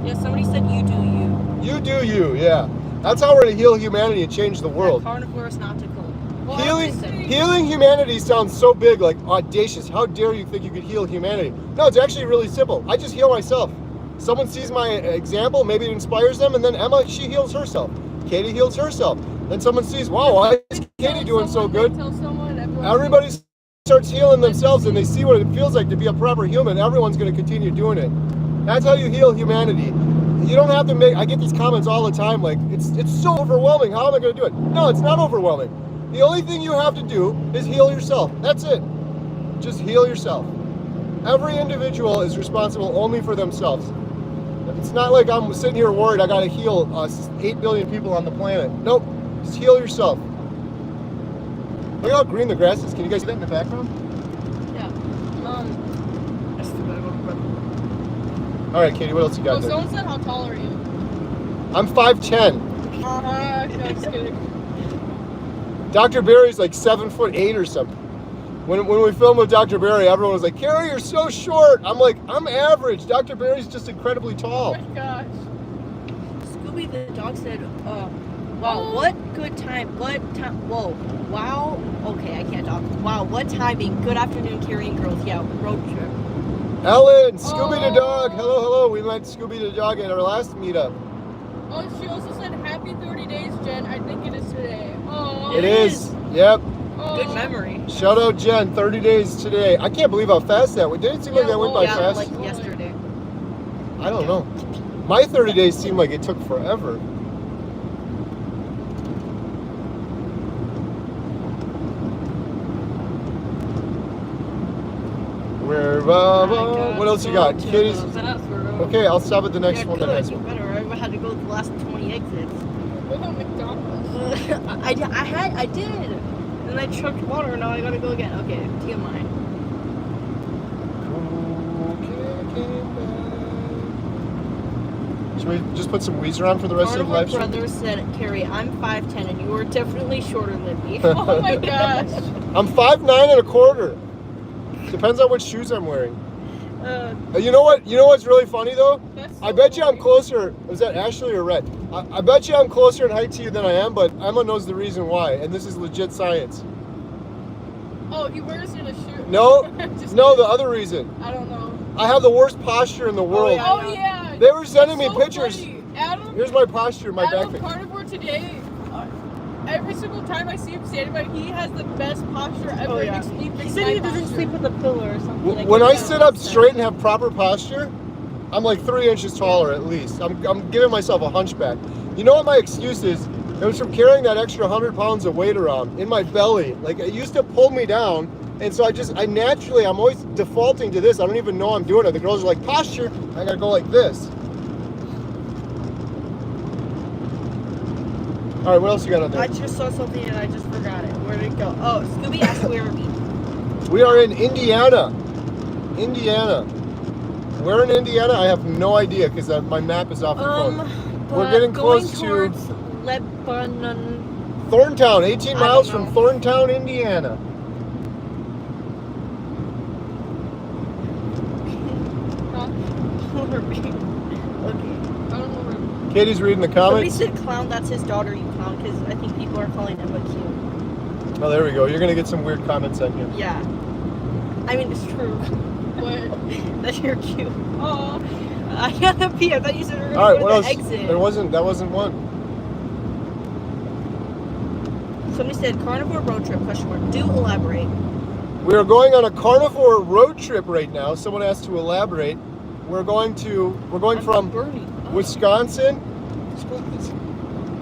Yeah, somebody said you do you. You do you, yeah. That's how we're going to heal humanity and change the world. Carnivore is not too cool. Healing humanity sounds so big, like audacious. How dare you think you could heal humanity? No, it's actually really simple. I just heal myself. Someone sees my example, maybe it inspires them, and then Emma, she heals herself. Katie heals herself. Then someone sees, wow, why is Katie doing so good? Everybody starts healing themselves and they see what it feels like to be a proper human. Everyone's going to continue doing it. That's how you heal humanity. You don't have to make, I get these comments all the time like, it's so overwhelming. How am I going to do it? No, it's not overwhelming. The only thing you have to do is heal yourself. That's it. Just heal yourself. Every individual is responsible only for themselves. It's not like I'm sitting here worried I got to heal 8 billion people on the planet. Nope. Just heal yourself. Look how green the grass is. Can you guys see that in the background? Yeah. I still gotta go to bed. All right, Katie, what else you got Oh, there? someone said, how tall are you? I'm 5'10". No, just kidding. Dr. Barry's like 7'8" or something. When we filmed with Dr. Barry, everyone was like, Carrie, you're so short. I'm like, I'm average. Dr. Barry's just incredibly Oh tall. my gosh. Scooby the dog said, wow, what good time, whoa, wow, okay, I can't talk. Wow, what timing, good afternoon, Carrie and girls, yeah, road trip. Ellen, Scooby the dog. Hello, hello. We met Scooby the dog at our last meetup. Oh, she also said, happy 30 days, Jen. I think it is today. Oh. It is. Yep. Good memory. Shout out Jen, 30 days today. I can't believe how fast that went. Didn't it seem like that went by Yeah, fast? like yesterday. I don't know. My 30 days seemed like it took forever. What else you got? Kitties? Okay, I'll stop at the next one. Good, you better. I had to go to the last 20 exits. What about McDonald's? I did. And I chugged water, and now I gotta go again. Okay, TMI. Should we just put some Weezer on for the rest of the live stream? Brother said, Carrie, I'm 5'10", and you are definitely shorter than me. Oh my gosh. I'm 5'9.25". Depends on which shoes I'm wearing. You know what? You know what's really funny though? I bet you I'm closer. Was that Ashley or Rhett? I bet you I'm closer in height to you than I am, but Emma knows the reason why, and this is legit science. Oh, he wears it in a shoe. No, no, the other reason. I don't know. I have the worst posture in the world. Oh yeah. They were sending me It's so pictures. funny. Adam, Here's my posture, my Adam back. Carnivore today. Every single time I see him standing by, he has the best posture ever. Oh, yeah. He said he doesn't sleep with a pillow or something. When I sit up straight and have proper posture, I'm like 3 inches taller at least. I'm giving myself a hunchback. You know what my excuse is? It was from carrying that extra 100 pounds of weight around in my belly. Like it used to pull me down. And so I'm always defaulting to this. I don't even know I'm doing it. The girls are like, posture. I gotta go like this. All right, what else you got on there? I just saw something and I just forgot it. Where did it go? Oh, Scooby asked where are we? We are in Indiana. Indiana. Where in Indiana? I have no idea because my map is off the phone. We're getting close to towards Lebanon. Thorntown, 18 miles don't from know. Thorntown, Indiana. Where are we? Okay. I don't know where. Katie's reading the Somebody comments. said clown, that's his daughter, you clown, because I think people are calling Emma cute. Oh, there we go. You're going to get some weird comments on you. Yeah. I mean, it's true. What? That you're cute. Oh. I gotta pee. I thought you said we were All right, going what to else? the exit. That wasn't one. Somebody said carnivore road trip, question mark. Do elaborate. We are going on a carnivore road trip right now. Someone asked to elaborate. We're going from Wisconsin.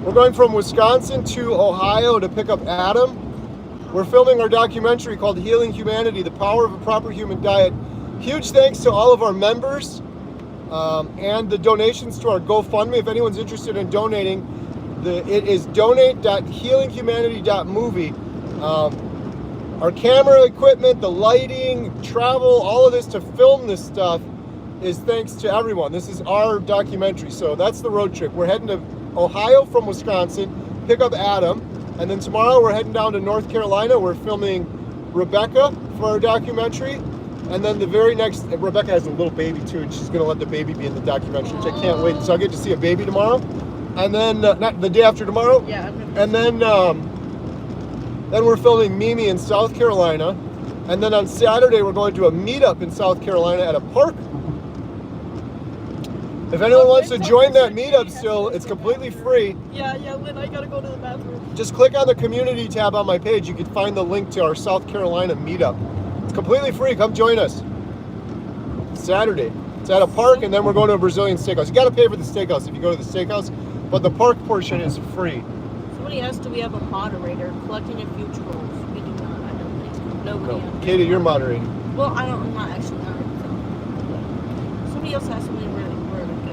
We're going from Wisconsin to Ohio to pick up Adam. we're filming our documentary called Healing Humanity, The Power of a Proper Human Diet. Huge thanks to all of our members and the donations to our GoFundMe. If anyone's interested in donating, it is donate.healinghumanity.movie. Our camera equipment, the lighting, travel, all of this to film this stuff is thanks to everyone. This is our documentary, so that's the road trip. We're heading to Ohio from Wisconsin, pick up Adam, and then tomorrow we're heading down to North Carolina. We're filming Rebecca for our documentary, and then the very next, Rebecca has a little baby too, and she's gonna let the baby be in the documentary, which I can't wait. So I'll get to see a baby tomorrow, and then not the day after tomorrow. Yeah. And then we're filming Mimi in South Carolina, and then on Saturday we're going to a meetup in South Carolina at a park. If anyone wants to join that meetup still, it's completely free. Yeah, Lynn, I gotta go to the bathroom. Just click on the community tab on my page. You can find the link to our South Carolina meetup. It's completely free. Come join us. Saturday. It's at a park, and then we're going to a Brazilian steakhouse. You got to pay for the steakhouse if you go to the steakhouse, but the park portion is free. Somebody asked, do we have a moderator collecting a few trolls? We do not, I don't think. Nobody. No. Katie, you're moderating. Well, I'm not actually moderating. So. Somebody else asked me where to go.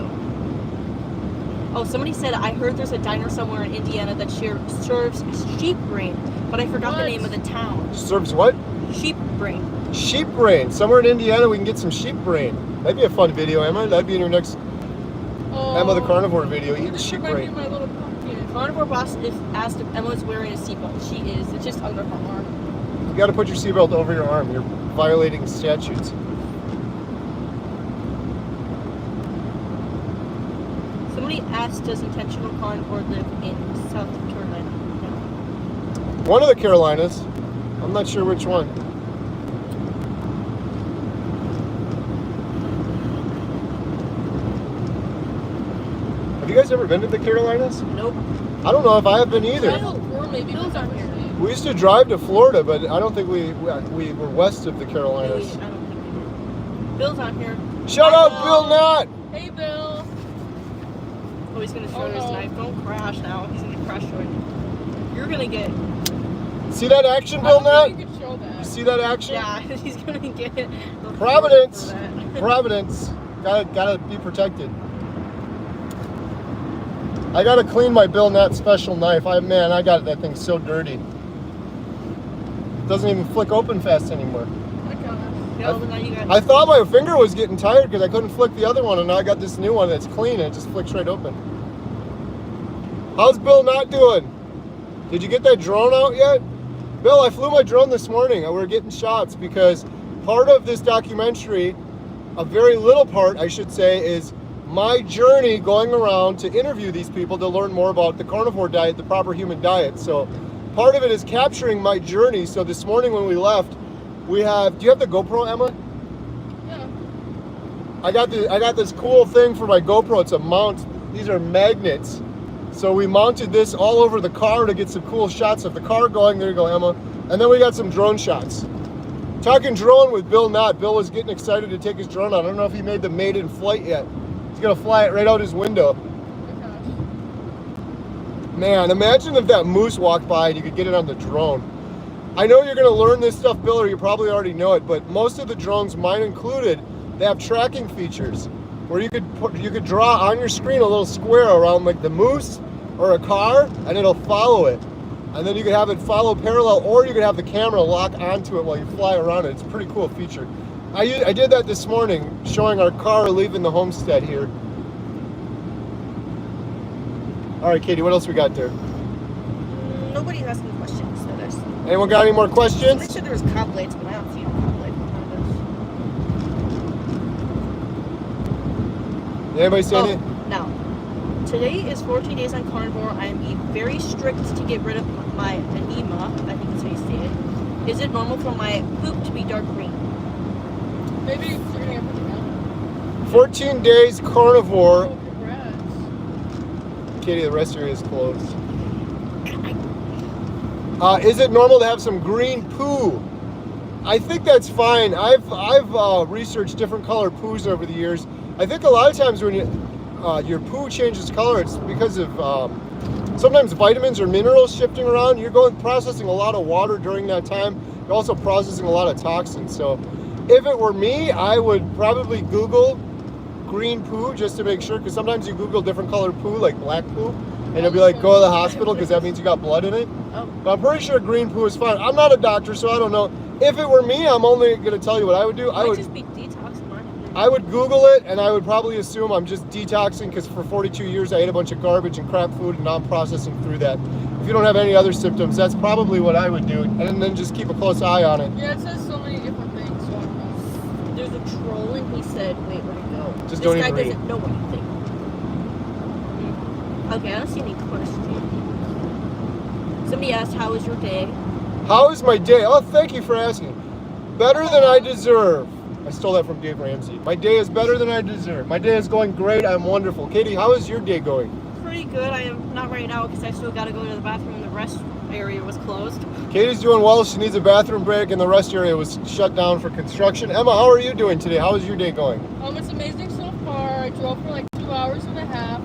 Oh, somebody said, I heard there's a diner somewhere in Indiana that serves sheep brain, but I forgot the name of the town. Serves what? Sheep brain. Sheep brain. Somewhere in Indiana we can get some sheep brain. That'd be a fun video, Emma. That'd be in your next Emma the Carnivore video. Eat sheep brain. My little pumpkin. Carnivore boss is asked if Emma's wearing a seatbelt. She is. It's just under her arm. You got to put your seatbelt over your arm. You're violating statutes. Somebody asked, does intentional carnivore live in South Carolina? No. One of the Carolinas. I'm not sure which one. Have you guys ever been to the Carolinas? Nope. I don't know if I have been either. Or maybe those aren't here. We used to drive to Florida, but I don't think we were west of the Carolinas. I don't think we did. Bill's on here. Shut up, Bill Knott! Hey, Bill. Oh, he's gonna show his knife. Don't crash now. He's gonna crash you. You're gonna get. See that action, Bill Knott? You could show that. You see that action? Yeah, he's gonna get. Providence. Providence. Gotta be protected. I gotta clean my Bill Knott special knife. I got that thing so dirty. It doesn't even flick open fast anymore. I thought my finger was getting tired because I couldn't flick the other one, and now I got this new one that's clean and it just flicks right open. How's Bill Knott doing? Did you get that drone out yet? Bill, I flew my drone this morning. We're getting shots because part of this documentary, a very little part I should say, is my journey going around to interview these people to learn more about the carnivore diet, the proper human diet. So part of it is capturing my journey. So this morning when we left, do you have the GoPro, Emma? Yeah. I got this cool thing for my GoPro. It's a mount. These are magnets. So we mounted this all over the car to get some cool shots of the car going. There you go, Emma. And then we got some drone shots. Talking drone with Bill Knott. Bill was getting excited to take his drone out. I don't know if he made the maiden flight yet. He's gonna fly it right out his window. Man, imagine if that moose walked by and you could get it on the drone. I know you're gonna learn this stuff, Bill, or you probably already know it, but most of the drones, mine included, they have tracking features where you could draw on your screen a little square around like the moose or a car, and it'll follow it. And then you could have it follow parallel, or you could have the camera lock onto it while you fly around it. It's a pretty cool feature. I did that this morning, showing our car leaving the homestead here. All right, Katie, what else we got there? Nobody's asking questions, so there's. Anyone got any more questions? I'm sure there was cod blades, but I don't see a cod blade. Anybody say anything? Now, today is 14 days on carnivore. I am being very strict to get rid of my anemia. I think that's how you say it. Is it normal for my poop to be dark green? Maybe you're gonna get put together. 14 days carnivore. Oh, congrats. Katie, the rest area is closed. Is it normal to have some green poo? I think that's fine. I've researched different colored poos over the years. I think a lot of times when your poo changes color, it's because of sometimes vitamins or minerals shifting around. You're processing a lot of water during that time. You're also processing a lot of toxins. So if it were me, I would probably Google green poo just to make sure, because sometimes you Google different colored poo, like black poo, and it'll be like, go to the hospital because that means you got blood in it. Oh. But I'm pretty sure green poo is fine. I'm not a doctor, so I don't know. If it were me, I'm only going to tell you what I would do. I would just be detoxing mine. I would Google it, and I would probably assume I'm just detoxing because for 42 years I ate a bunch of garbage and crap food, and now I'm processing through that. If you don't have any other symptoms, that's probably what I would do, and then just keep a close eye on it. Yeah, it says so many different things. So I don't know. There's a troll, and he said, "Wait, where'd it go?" Just this don't guy even read. doesn't know anything. Okay, I don't see any questions. Somebody asked, "How was your day?" How is my day? Oh, thank you for asking. Better than I deserve. I stole that from Dave Ramsey. My day is better than I deserve. My day is going great. I'm wonderful. Katie, how is your day going? Pretty good. I am not right now because I still got to go to the bathroom and the rest area was closed. Katie's doing well. She needs a bathroom break, and the rest area was shut down for construction. Emma, how are you doing today? How is your day going? It's amazing so far. I drove for like 2 hours and a half.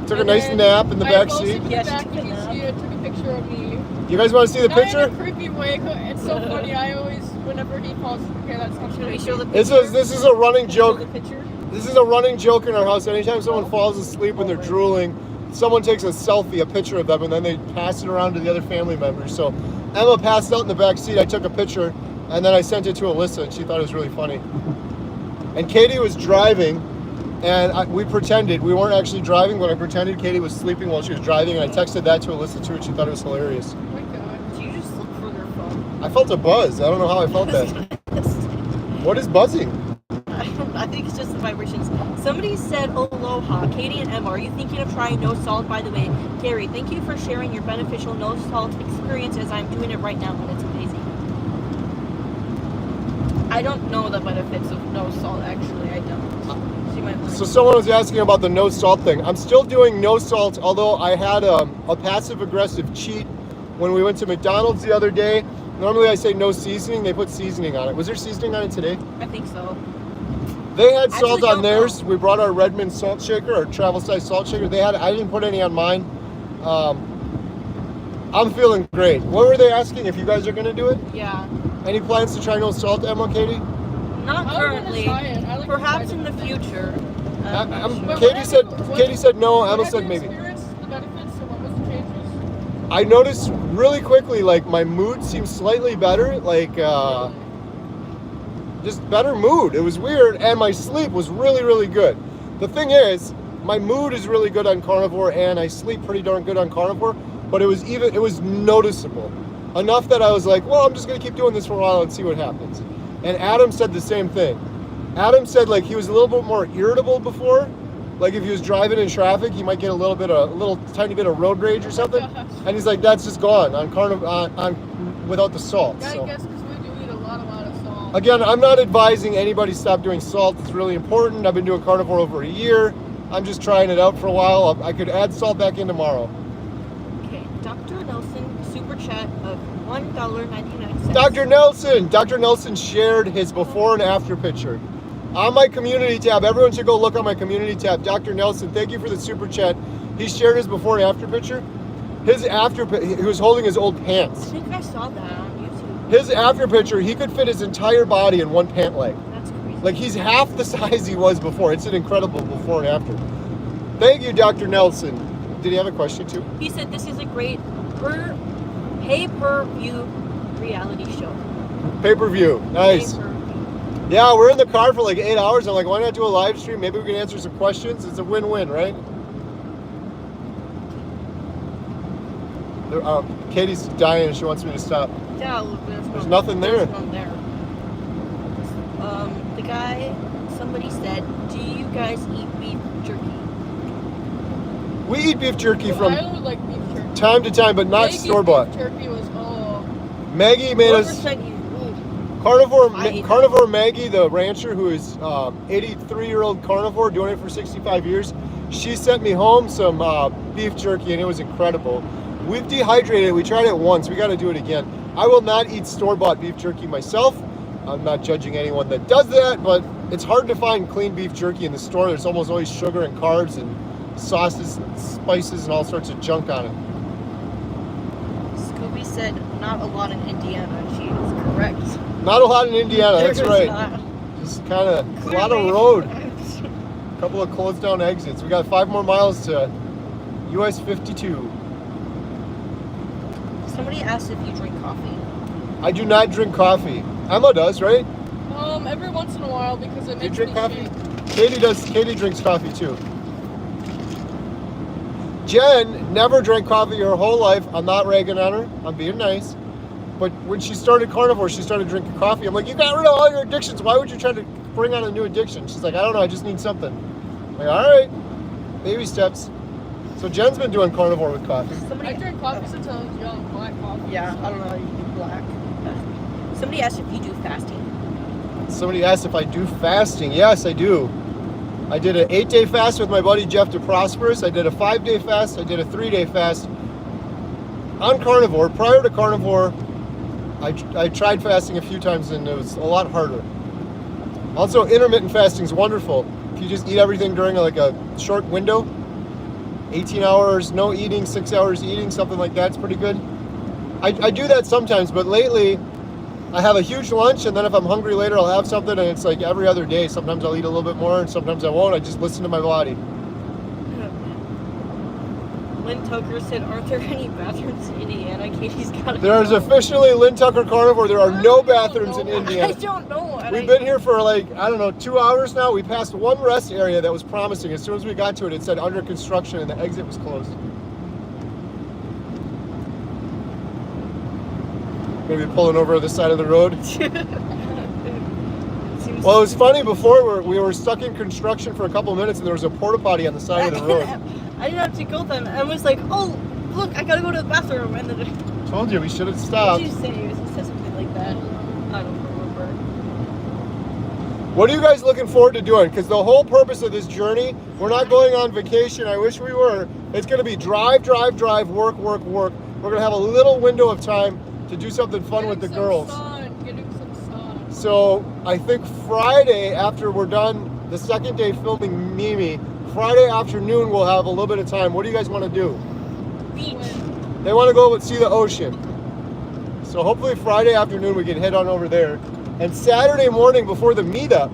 Took a nice nap in the back seat. Yes, Yeah, she took a nap. took a picture of me. You guys want to see the Not picture? in a creepy way. It's so funny. I always, whenever he falls, okay, that's not Should we creepy. show the picture? This is a running Show joke. the picture? This is a running joke in our house. Anytime someone falls asleep when they're drooling, someone takes a selfie, a picture of them, and then they pass it around to the other family members. So Emma passed out in the back seat. I took a picture, and then I sent it to Alyssa, and she thought it was really funny. And Katie was driving, and we pretended. We weren't actually driving, but I pretended Katie was sleeping while she was driving, and I texted that to Alyssa too, and she thought it was hilarious. Oh my god. Do you just look for their phone? I felt a buzz. I don't know how I felt that. What is buzzing? I think it's just the vibrations. Somebody said, "Aloha, Katie and Emma. Are you thinking of trying no salt?" By the way, Gary, thank you for sharing your beneficial no salt experience, as I'm doing it right now, and it's amazing. I don't know the benefits of no salt. Actually, I don't. She might learn. So someone was asking about the no salt thing. I'm still doing no salt, although I had a passive aggressive cheat when we went to McDonald's the other day. Normally I say no seasoning. They put seasoning on it. Was there seasoning on it today? I think so. They had salt Actually, on don't theirs. know. We brought our Redmond salt shaker, our travel size salt shaker. They had. I didn't put any on mine. I'm feeling great. What were they asking? If you guys are gonna do it? Yeah. Any plans to try no salt, Emma, Katie? Not I currently. like to try it. Perhaps in the future. Katie said no. Emma said maybe. The benefits, so what was the changes? I noticed really quickly, like my mood seemed slightly better, like just better mood. It was weird, and my sleep was really, really good. The thing is, my mood is really good on carnivore, and I sleep pretty darn good on carnivore. But it was noticeable enough that I was like, well, I'm just gonna keep doing this for a while and see what happens. And Adam said the same thing. Adam said like he was a little bit more irritable before. Like if he was driving in traffic, he might get a little tiny bit of road rage or something. And he's like, that's just gone on without the salt. Yeah, So. I guess because we do eat a lot of salt. Again, I'm not advising anybody stop doing salt. It's really important. I've been doing carnivore over a year. I'm just trying it out for a while. I could add salt back in tomorrow. Okay, Dr. Nelson, super chat of $1.99. Dr. Nelson shared his before and after picture. On my community tab, everyone should go look on my community tab. Dr. Nelson, thank you for the super chat. He shared his before and after picture. He was holding his old I pants. think I saw that on YouTube. His after picture, he could fit his entire body in one pant leg. That's crazy. Like he's half the size he was before. It's an incredible before and after. Thank you, Dr. Nelson. Did he have a question too? He said this is a great pay-per-view reality show. Pay-per-view. Nice. Pay-per-view. Yeah, we're in the car for like 8 hours. I'm like, why not do a live stream? Maybe we can answer some questions. It's a win-win, right? Katie's dying and she wants me to stop. Yeah, look, There's nothing there. There's none there. The guy, somebody said, do you guys eat beef jerky? We eat beef jerky I from would like beef jerky. time to time, but not Maggie's store-bought. beef jerky was Maggie made Whoever us... said you, Carnivore Maggie, the rancher who is 83-year-old carnivore, doing it for 65 years, she sent me home some beef jerky, and it was incredible. We've dehydrated it. We tried it once. We got to do it again. I will not eat store-bought beef jerky myself. I'm not judging anyone that does that, but it's hard to find clean beef jerky in the store. There's almost always sugar and carbs and sauces and spices and all sorts of junk on it. said not a lot in Indiana, and she is correct. Not a lot in Indiana, that's There's right. not. Just kind of a lot of road. A couple of closed down exits. We got 5 more miles to US 52. Somebody asked if you drink coffee. I do not drink coffee. Emma does, right? Every once in a while because it Do you makes drink me coffee? shake. Katie does. Katie drinks coffee too. Jen never drank coffee her whole life. I'm not ragging on her. I'm being nice. But when she started carnivore, she started drinking coffee. I'm like, you got rid of all your addictions. Why would you try to bring on a new addiction? She's like, I don't know. I just need something. I'm like, all right, baby steps. So Jen's been doing carnivore with coffee. I drank coffee since I was young, black coffee. Yeah, I don't know. You do black. Somebody asked if you do fasting. Somebody asked if I do fasting. Yes, I do. I did an 8-day fast with my buddy Jeff DeProsperous. I did a 5-day fast. I did a 3-day fast on carnivore. Prior to carnivore, I tried fasting a few times and it was a lot harder. Also, intermittent fasting is wonderful. If you just eat everything during like a short window, 18 hours no eating, 6 hours eating, something like that's pretty good. I do that sometimes, but lately I have a huge lunch, and then if I'm hungry later, I'll have something, and it's like every other day. Sometimes I'll eat a little bit more, and sometimes I won't. I just listen to my body. Lynn Tucker said, aren't there any bathrooms in Indiana? Katie's got it. There's officially Lynn Tucker Carnivore. There are no bathrooms in I Indiana. don't know. And We've been here for like, I don't know, 2 hours now. We passed one rest area that was promising. As soon as we got to it, it said under construction, and the exit was closed. Maybe pulling over to the side of the road. Well, it was funny before we were stuck in construction for a couple minutes and there was a porta potty on the side of the road. I didn't have to go then. I was like, oh, look, I gotta go to the bathroom. And then Told you we should have what stopped. did you say? You said something like that. I don't remember. What are you guys looking forward to doing? Because the whole purpose of this journey, we're not going on vacation. I wish we were. It's going to be drive, work. We're going to have a little window of time to do something fun with the girls. Getting some sun. So I think Friday, after we're done the second day filming Mimi, Friday afternoon we'll have a little bit of time. What do you guys want to do? Beach. They want to go and see the ocean. So hopefully Friday afternoon we can head on over there. And Saturday morning before the meetup,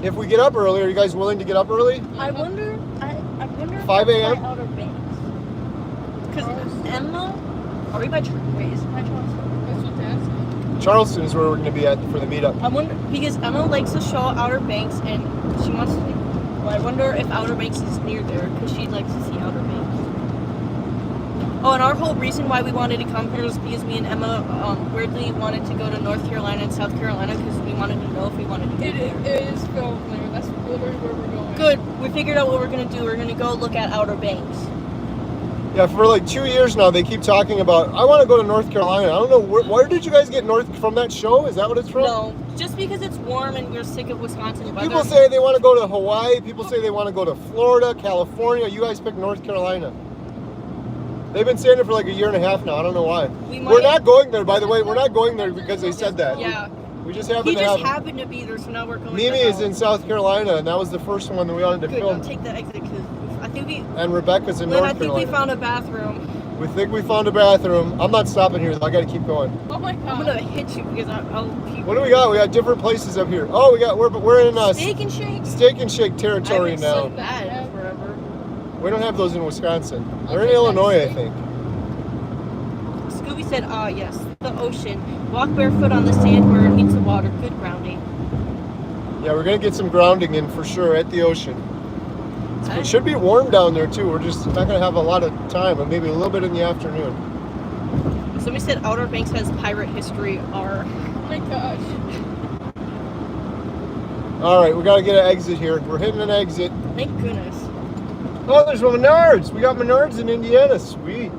if we get up early, are you guys willing to get up early? I wonder. I wonder. 5 a.m.? Outer Banks. Because Emma, are we by? Wait, is it by Charleston? That's what they're asking. Charleston is where we're going to be at for the meetup. I wonder because Emma likes to show Outer Banks and she wants to. Well, I wonder if Outer Banks is near there because she likes to see Outer Banks. Oh, and our whole reason why we wanted to come here was because me and Emma weirdly wanted to go to North Carolina and South Carolina because we wanted to know if we wanted to be there. It is filmed there. That's literally where we're going. Good. We figured out what we're gonna do. We're gonna go look at Outer Banks. Yeah, for like 2 years now, they keep talking about, I want to go to North Carolina. I don't know, where did you guys get North from that show? Is that what it's from? No, just because it's warm and we're sick of Wisconsin weather. People say they want to go to Hawaii. People say they want to go to Florida, California. You guys pick North Carolina. They've been saying it for like a year and a half now. I don't know why. We're not going there, by the way. We're not going there because they said that. Yeah. We just happened He to just have... happened to be there, so now we're going. Mimi is in South Carolina, and that was the first one that we wanted to Good. film. I'll take the exit because I think we. And Rebecca's in Lynn, North I think Carolina. we found a bathroom. We think we found a bathroom. I'm not stopping here, though. I got to keep going. Oh my god. I'm gonna hit you because I'll keep. What do we got? We got different places up here. Oh, we're in Steak and Shake. Steak and Shake territory I haven't now. seen that in forever. We don't have those in Wisconsin. They're in think Illinois, I that's think. Scooby said, yes, the ocean. Walk barefoot on the sand where it meets the water. Good grounding. Yeah, we're gonna get some grounding in for sure at the ocean. It should be warm down there too. We're just not gonna have a lot of time, but maybe a little bit in the afternoon. Somebody said Outer Banks has pirate history. Oh my gosh. All right, we gotta get an exit here. We're hitting an exit. Thank goodness. Oh, there's Menards. We got Menards in Indiana. Sweet.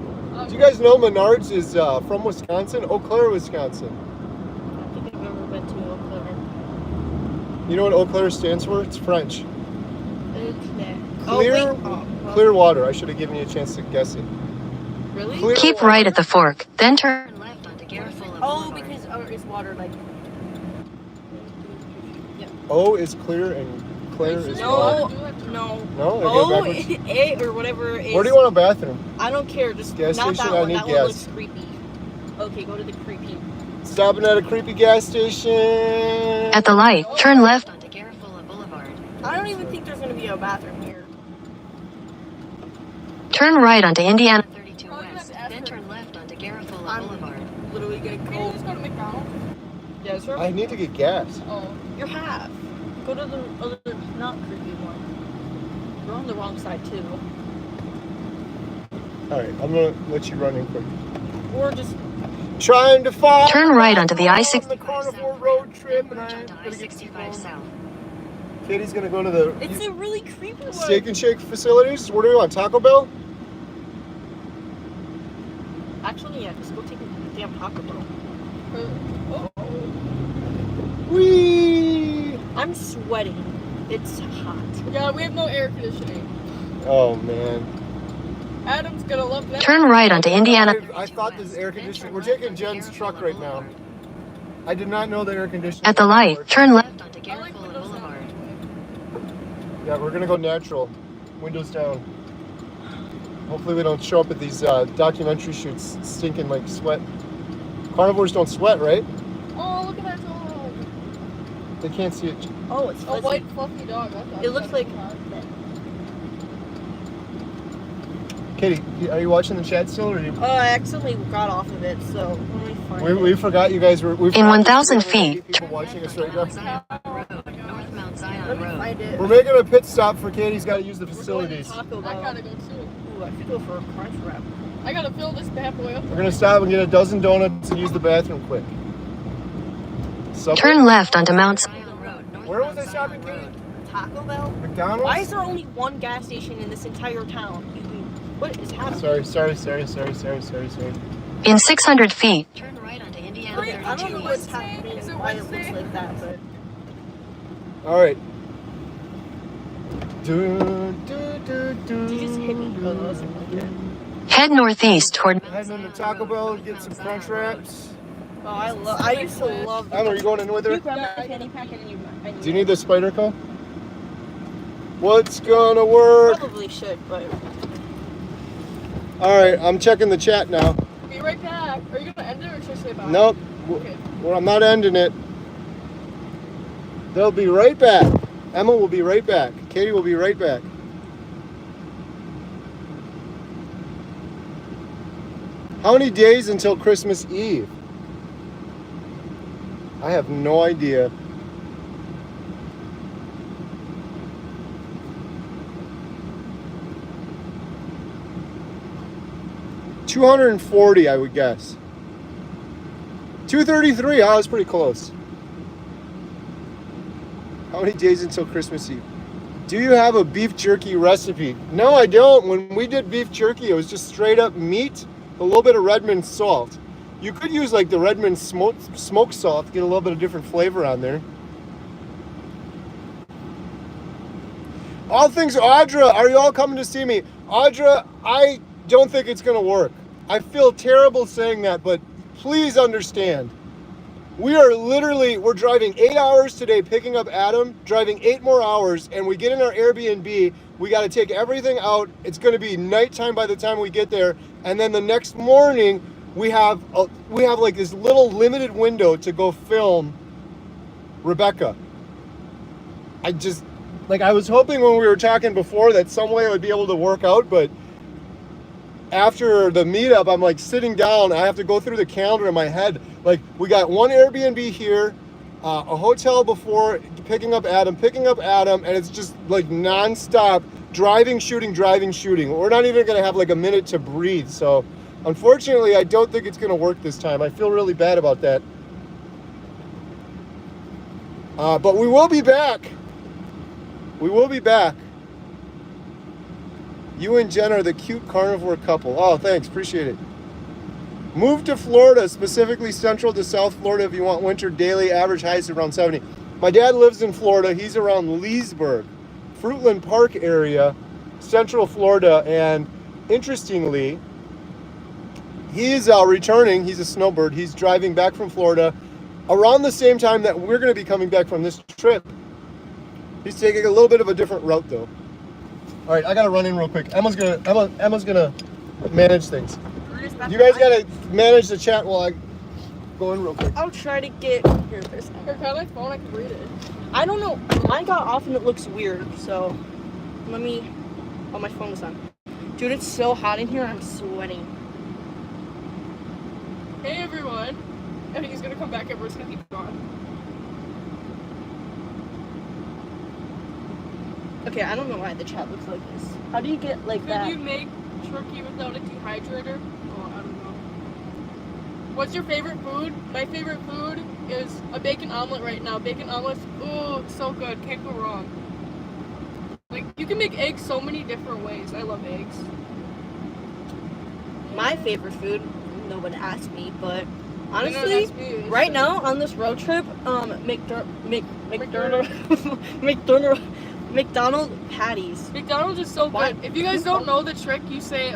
Do you guys know Menards is from Wisconsin? Eau Claire, Wisconsin. I don't think I've ever been to Eau Claire. You know what Eau Claire stands for? It's French. Clear water. I should have given you a chance to guess it. Really? Clear Keep water. right at the fork, then turn left onto Garfield. Oh, because it's water like. O is clear and Claire is water. No. No? They're Oh, going backwards? A or whatever it is. Where do you want a bathroom? I don't care. Just Gas not station, that I one. need That gas. one looks creepy. Okay, go to the creepy. Stopping at a creepy gas station. At the light, turn left onto Garofalo Boulevard. I don't even think there's gonna be a bathroom here. Turn right onto Indiana 32 Probably West, gonna have to then ask her. turn left onto Garofalo I'm Boulevard. literally gonna Can you go. just go to McDonald's? Yeah, sir. I need to get gas. Oh. You have. Go to the other, not creepy one. You're on the wrong side too. All right, I'm gonna let you run in quick. Or just Trying to find. Turn right onto the I-65 on the Carnivore road trip, and Merge I'm onto gonna get I-65 South. Katie's gonna go to the it's a really creepy one. Steak and Shake facilities. What do we want? Taco Bell? Actually, yeah, just go take a damn Taco Bell. Oh. Whee! I'm sweating. It's hot. Yeah, we have no air conditioning. Oh man. Adam's gonna love that. Turn right onto Indiana. I thought this air conditioning. We're taking Jen's truck right now. I did not know the air conditioning. At the light, turn left onto I like Garofalo windows down. Boulevard. Yeah, we're gonna go natural. Windows down. Hopefully we don't show up at these documentary shoots stinking like sweat. Carnivores don't sweat, right? Oh, look at that dog. They can't see it. Oh, it's A fuzzy. white fluffy dog. I thought It looks like. Katie, are you watching the chat still, or are you? Oh, I accidentally got off of it, so let me find We it. forgot you guys were. In 1,000 feet. People watching us right now. Road, North Mount Let Zion me Road. find it. We're making a pit stop for Katie's got to use the We're going to facilities. Taco I Bell. gotta go too. Ooh, I could go for a crunch wrap. I gotta fill this bad boy up. We're gonna stop and get a dozen donuts and use the bathroom quick. Subway? Turn left onto Mount Oh, Zion Road. North Where was Mount I Zion shopping, Road. Katie? Taco Bell? McDonald's? Why is there only one gas station in this entire town? What is happening? Sorry. In 600 feet. Turn right onto Indiana Wait, I don't 32 know West. what's happening Is it and why it looks Wednesday? like that, but All right. did you just hit me? Oh, that wasn't like it. Head northeast toward Heading into Taco Bell to get some crunch wraps. Oh, I used to love Emma, are you going in with You her? grab my candy packet and you. Do you need the spider co? What's gonna work? Probably should, but All right, I'm checking the chat now. Be right back. Are you gonna end it or should I say bye? Nope. Okay. Well, I'm not ending it. They'll be right back. Emma will be right back. Katie will be right back. How many days until Christmas Eve? I have no idea. $240, I would guess. 233. Oh, that's pretty close. How many days until Christmas Eve? Do you have a beef jerky recipe? No, I don't. When we did beef jerky, it was just straight up meat, a little bit of Redmond salt. You could use like the Redmond smoked salt to get a little bit of different flavor on there. All things Audra, are you all coming to see me? Audra, I don't think it's going to work. I feel terrible saying that, but please understand. We're driving 8 hours today picking up Adam, driving 8 more hours, and we get in our Airbnb. We got to take everything out. It's going to be nighttime by the time we get there. And then the next morning, we have like this little limited window to go film Rebecca. I was hoping when we were talking before that some way I would be able to work out, but after the meetup, I'm like sitting down. I have to go through the calendar in my head. Like, we got one Airbnb here, a hotel before picking up Adam, and it's just like nonstop driving, shooting. We're not even going to have like a minute to breathe. So, unfortunately, I don't think it's going to work this time. I feel really bad about that. But we will be back. You and Jen are the cute carnivore couple. Oh, thanks. Appreciate it. Move to Florida, specifically Central to South Florida if you want winter daily average highs around 70. My dad lives in Florida. He's around Leesburg, Fruitland Park area, Central Florida. And interestingly, he's returning. He's a snowbird. He's driving back from Florida around the same time that we're going to be coming back from this trip. He's taking a little bit of a different route, though. All right, I gotta run in real quick. Emma's gonna manage things. You guys gotta manage the chat while I go in real quick. I'll try to get here. Here, can I have my phone? I can read it. I don't know. Mine got off and it looks weird. So let me. Oh, my phone was on. Dude, it's so hot in here. I'm sweating. Hey everyone. I think he's gonna come back and we're just gonna keep going. Okay, I don't know why the chat looks like this. How do you get like that? Could you make turkey without a dehydrator? Oh, I don't know. What's your favorite food? My favorite food is a bacon omelet right now. Bacon omelets, ooh, so good. Can't go wrong. Like, you can make eggs so many different ways. I love eggs. My favorite food, no one asked me, but honestly, Honestly, right now on this road trip, McDonald's patties. McDonald's is so Why- good. If you guys don't know the trick, you say,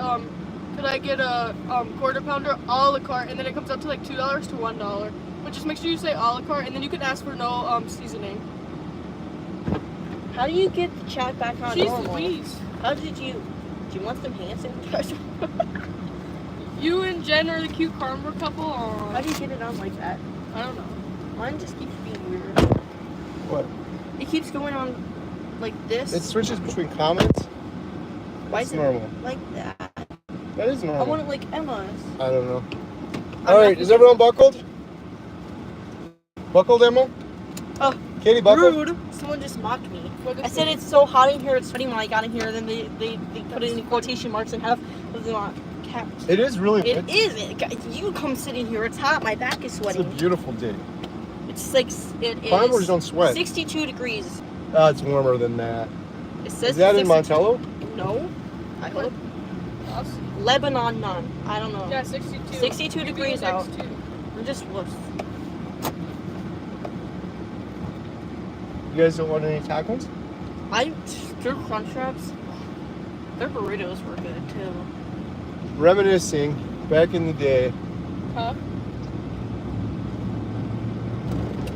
could I get a quarter pounder a la carte, and then it comes up to like $2 to $1. But just make sure you say a la carte, and then you can ask for no seasoning. How do you get the chat back on Jeez normal? Louise. How did you? Do you want some hand sanitizer? You and Jen are the cute carnivore couple. Aw. How do you get it on like that? I don't know. Mine just keeps being weird. What? It keeps going on like this. It switches between comments. Why It's is it normal. like that? That is I normal. want it like Emma's. I don't know. All right, is everyone buckled? Buckled, Emma? Oh, Katie, buckled? rude. Someone just mocked me. What is I said it? it's so hot in here, it's sweating when I got in here, then they put it in quotation marks and have the caps. It is really. It is. You come sit in here. It's hot. My back is It's a sweating. beautiful day. It's like it Carnivores is don't sweat. 62 degrees. It's warmer than that. It says Is that in 62. Montello? No. I hope. Us? Lebanon, none. I don't know. Yeah, 62. 62 You degrees being out. next to- I'm just wuss. You guys don't want any tacos? Their crunch wraps, their burritos were good too. Reminiscing back in the day. Huh?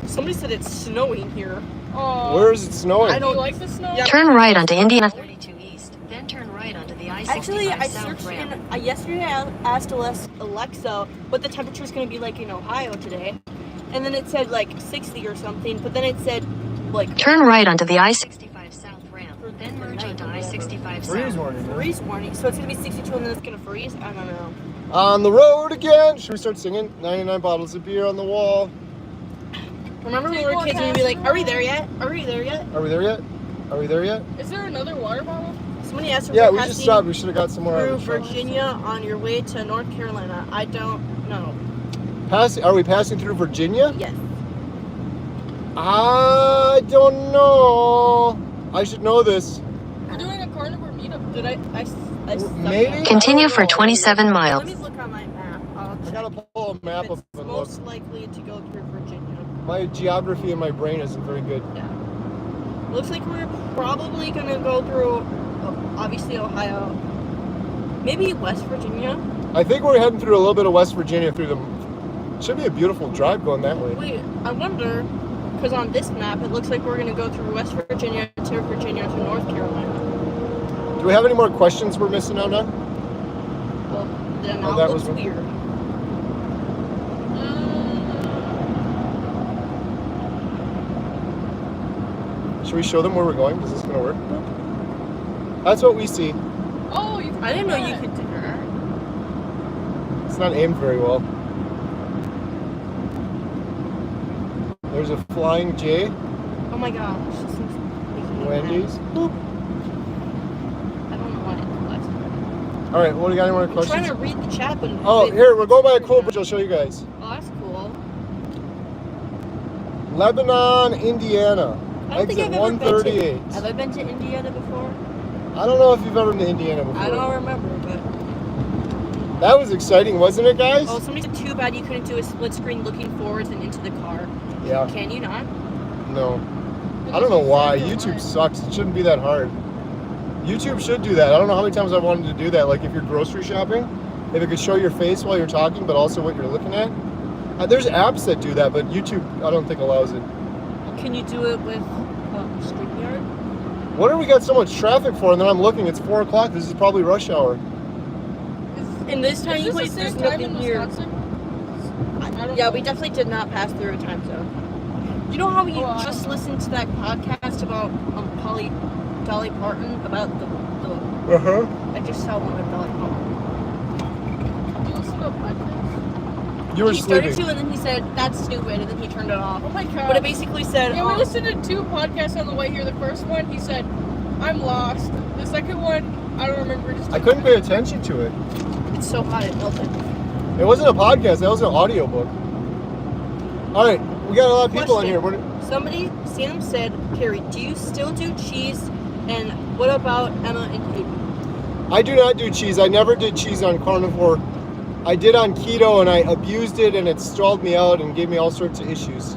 Somebody said it's snowing here. Aw. Where is it snowing? I Do you don't like the snow? Yeah. Turn right onto Indiana 32 East, then turn right onto the I-65 Actually, I South searched ramp. yesterday. I asked Alexa what the temperature is going to be like in Ohio today, and then it said like 60 or something. But then it said like Turn right onto the I-65 South ramp, then merge night onto or whatever. I-65 Freeze South. warning. man. freeze warning. So it's going to be 62 and then it's going to freeze. I don't know. On the road again. Should we start singing? 99 bottles of beer on the wall. Remember when we Take were one kids and we'd be pass like, the "Are we road." there yet? Are we there yet?" Are we there yet? Are we there yet? Is there another water bottle? Somebody asked if Yeah, we're we just passing stopped. We should have got some more. through Virginia on your way to North Carolina. I don't know. Are we passing through Virginia? Yes. I don't know. I should know this. We're doing a carnivore meetup. Did I Maybe? Continue for 27 Let miles. me look on my map. I'll I gotta pull a map if up it's and look. most likely to go through Virginia. My geography in my brain isn't very good. Yeah. Looks like we're probably gonna go through, obviously Ohio, maybe West Virginia. I think we're heading through a little bit of West Virginia through the. Should be a beautiful drive going that way. Wait, I wonder, because on this map it looks like we're gonna go through West Virginia to North Carolina. Do we have any more questions we're missing out on? Well, then Oh, now that it looks was- weird. Should we show them where we're going? Is this gonna work? That's what we see. Oh, you I didn't know you could do that. It's not aimed very well. There's a Flying J, Oh my gosh, this is making me Wendy's. mad. I don't know why it left. All right, what do you got? Any more I'm trying questions? to read the chat, but Oh, here we're going by a cool bridge. I'll show you guys. Oh, that's cool. Lebanon, Indiana. I don't think Exit I've ever been to. 138. Have I been to Indiana before? I don't know if you've ever been to Indiana before. I don't remember, but That was exciting, wasn't it, guys? oh, somebody said too bad you couldn't do a split screen looking forwards and into the car. Yeah. Can you not? No. I don't know why. YouTube sucks. It shouldn't be that hard. YouTube should do that. I don't know how many times I wanted to do that. Like if you're grocery shopping, if it could show your face while you're talking, but also what you're looking at. There's apps that do that, but YouTube, I don't think allows it. Can you do it with StreamYard? What do we got so much traffic for? And then I'm looking, it's 4 o'clock. This is probably rush hour. In this Is tiny this place, the there's same time nothing in here. Wisconsin? I don't Yeah, know. we definitely did not pass through a time zone. You know how we Oh, I just don't know. listened to that podcast about Dolly Parton about the Uh-huh. I just saw one of Dolly Parton. You listen to a podcast? You were He started sleeping. to, and then he said, "That's stupid," and then he turned it off. Oh my god. But it basically said, Yeah, we listened to 2 podcasts on the way here. The first one, he said, I'm lost. The second one, I don't remember. Just I couldn't pay attention to it. "It's so hot in Milton." It wasn't a podcast. It was an audiobook. All right, we got a lot of people in here. Somebody, Sam said, "Carrie, do you still do cheese? And what about Emma and Katie?" I do not do cheese. I never did cheese on carnivore. I did on keto, and I abused it, and it stalled me out and gave me all sorts of issues.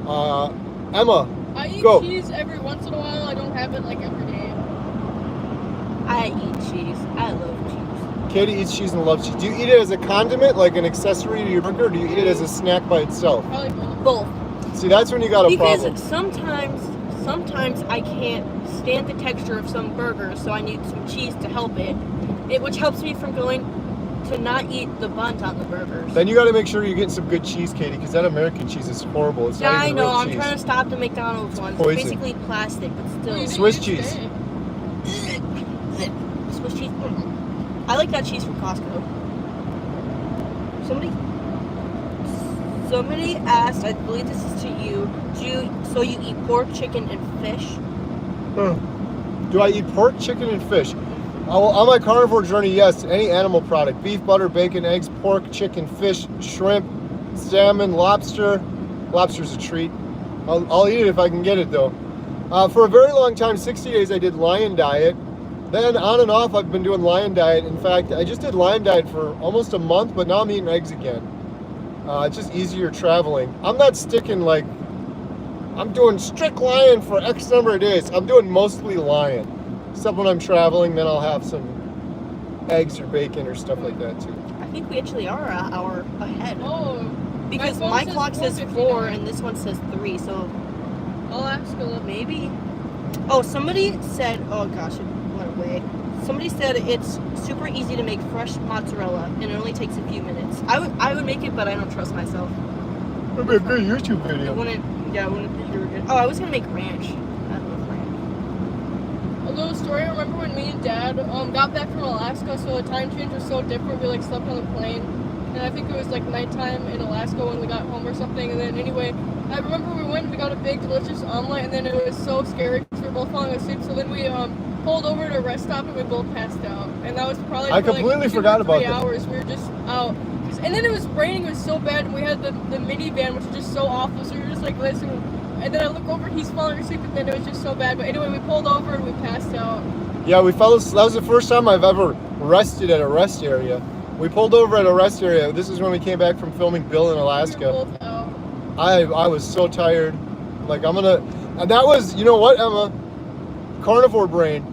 Emma, I eat go. cheese every once in a while. I don't have it like every day. I eat cheese. I love cheese. Katie eats cheese and loves cheese. Do you eat it as a condiment, like an accessory to your burger, or do you eat it as a snack by itself? Probably both. Both. See, that's when you got a Because problem. sometimes I can't stand the texture of some burgers, so I need some cheese to help it. Which helps me from going to not eat the buns on the burgers. Then you got to make sure you're getting some good cheese, Katie, because that American cheese is horrible. It's Yeah, not I even know. real I'm cheese. trying to stop the McDonald's ones. It's Poison. basically plastic, but Well, still. you did Swiss each cheese. day. Swiss cheese. I like that cheese from Costco. Somebody asked, I believe this is to you, so you eat pork, chicken, and fish? Do I eat pork, chicken, and fish? On my carnivore journey, yes. Any animal product. Beef, butter, bacon, eggs, pork, chicken, fish, shrimp, salmon, lobster. Lobster's a treat. I'll eat it if I can get it, though. For a very long time, 60 days, I did Lion Diet. Then on and off, I've been doing Lion Diet. In fact, I just did Lion Diet for almost a month, but now I'm eating eggs again. It's just easier traveling. I'm not sticking like, I'm doing strict Lion for X number of days. I'm doing mostly Lion. Except when I'm traveling, then I'll have some eggs or bacon or stuff like that too. I think we actually are an hour ahead. Oh, Because phone my says clock says 4:59. 4 and this one says 3, so I'll ask a little. maybe. Oh, somebody said, oh gosh, it went away. Somebody said it's super easy to make fresh mozzarella and it only takes a few minutes. I would make it, but I don't trust myself. That'd be a good YouTube I video. wouldn't think you were good. Oh, I was gonna make ranch. I love ranch. A little story. I remember when me and Dad got back from Alaska, so the time change was so different. We like slept on the plane, and I think it was like nighttime in Alaska when we got home or something. And then anyway, I remember we went and we got a big delicious omelet, and then it was so scary because we were both falling asleep. So then we pulled over to a rest stop and we both passed out. And that was probably I for, completely like 2 forgot or about 3 that. hours. We were just out. And then it was raining. It was so bad, and we had the minivan, which was just so awful. So we were just like listening. And then I look over, he's falling asleep, and then it was just so bad. But anyway, we pulled over and we passed out. Yeah, we fell asleep. That was the first time I've ever rested at a rest area. We pulled over at a rest area. This is when we came back from filming Bill in We were Alaska. both out. I was so tired. Like and that was, you know what, Emma? Carnivore brain.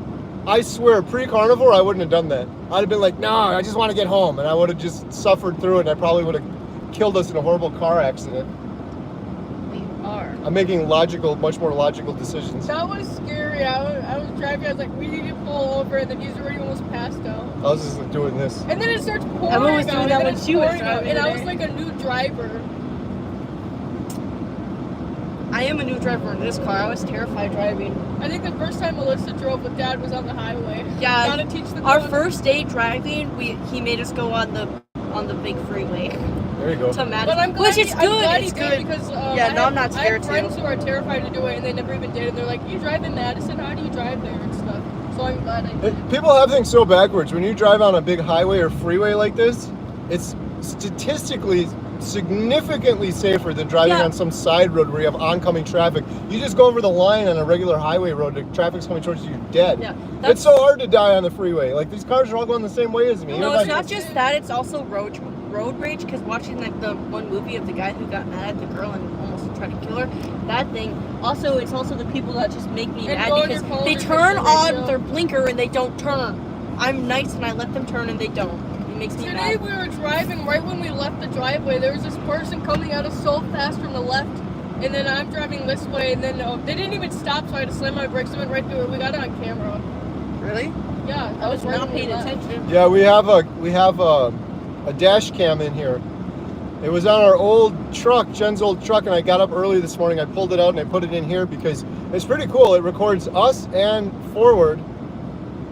I swear, pre-carnivore, I wouldn't have done that. I'd have been like, no, I just want to get home. And I would have just suffered through it, and I probably would have killed us in a horrible car accident. We are. I'm making much more logical decisions. That was scary. I was driving. I was like, we need to pull over, and then he's already almost passed out. I was just doing this. And then it starts pouring Emma was out, doing and that then when it's she was pouring out, driving and I was today. like a new driver. I am a new driver in this car. I was terrified driving. I think the first time Melissa drove with Dad was on the highway. Yeah, Gotta teach the our dog. first day driving, he made us go on the big freeway There you go. to Madison, But I'm glad which is I'm good. glad It's he did good. because Yeah, no, I'm not I scared have friends too. who are terrified to do it, and they never even did. And they're like, "You drive in Madison? How do you drive there and stuff?" So I'm glad I did. People have things so backwards. When you drive on a big highway or freeway like this, it's statistically significantly safer than driving Yeah. on some side road where you have oncoming traffic. You just go over the line on a regular highway road, the traffic's coming towards you, you're dead. Yeah, It's so hard to die on the freeway. Like, these cars are all going the same way as me. No, You're it's not just that. It's also road rage. Because watching like the one movie of the guy who got mad at the girl and almost tried to kill her, that thing. Also, it's also the people that just make me And mad go on because your phone they and turn push the on radio. their blinker and they don't turn. I'm nice and I let them turn and they don't. It makes me Today mad. we were driving, right when we left the driveway, there was this person coming at us so fast from the left, and then I'm driving this way, and then they didn't even stop, so I had to slam my brakes and went right through it. We got it on camera. Really? Yeah, I was right not when we paying left. attention. Yeah, we have a dash cam in here. It was on our old truck, Jen's old truck, and I got up early this morning. I pulled it out and I put it in here because it's pretty cool. It records us and forward,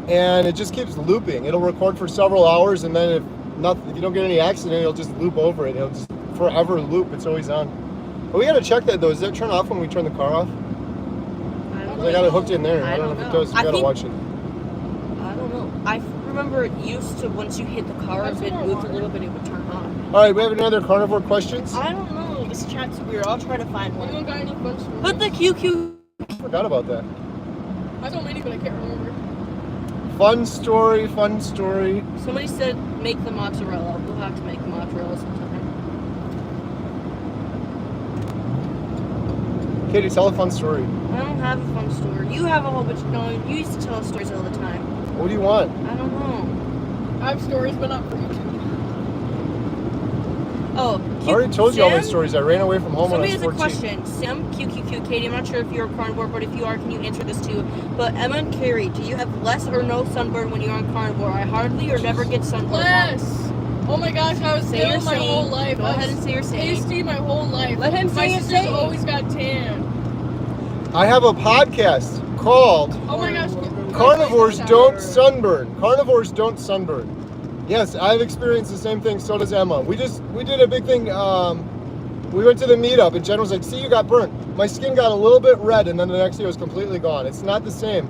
and it just keeps looping. It'll record for several hours, and then if you don't get any accident, it'll just loop over it. It'll just forever loop. It's always on. But we gotta check that though. Does that turn off when we turn the car off? I got it hooked in there. I don't know if it does. We gotta watch it. I don't know. I remember it used to, once you hit the car, if it moved a little bit, it would turn on. All right, we have any other carnivore questions? I don't know. This chat's weird. I'll try to find one. Anyone got any fun stories? Put the QQ. Forgot about that. I told many, but I can't remember. Fun story. Somebody said make the mozzarella. We'll have to make the mozzarella sometime. Katie, tell a fun story. I don't have a fun story. You have a whole bunch. No, you used to tell us stories all the time. What do you want? I don't know. I have stories, but not for you. Oh, I already told you all my stories. I ran away from home when I Somebody was has a 14. question. Sam, QQQ, Katie, I'm not sure if you're a carnivore, but if you are, can you answer this too? But Emma and Carrie, do you have less or no sunburn when you're on carnivore? I hardly or never get sunburn. Less. Oh my gosh, I was Say pale your my saying. whole life. Go I ahead was and say your saying. pasty my whole life. Let him My say his sisters saying. always got tan. I have a podcast called Oh my gosh. Carnivores Don't Sunburn. Carnivores Don't Sunburn. Yes, I've experienced the same thing. So does Emma. We did a big thing. We went to the Meetup, and Jen was like, "See, you got burnt." My skin got a little bit red, and then the next day it was completely gone. It's not the same.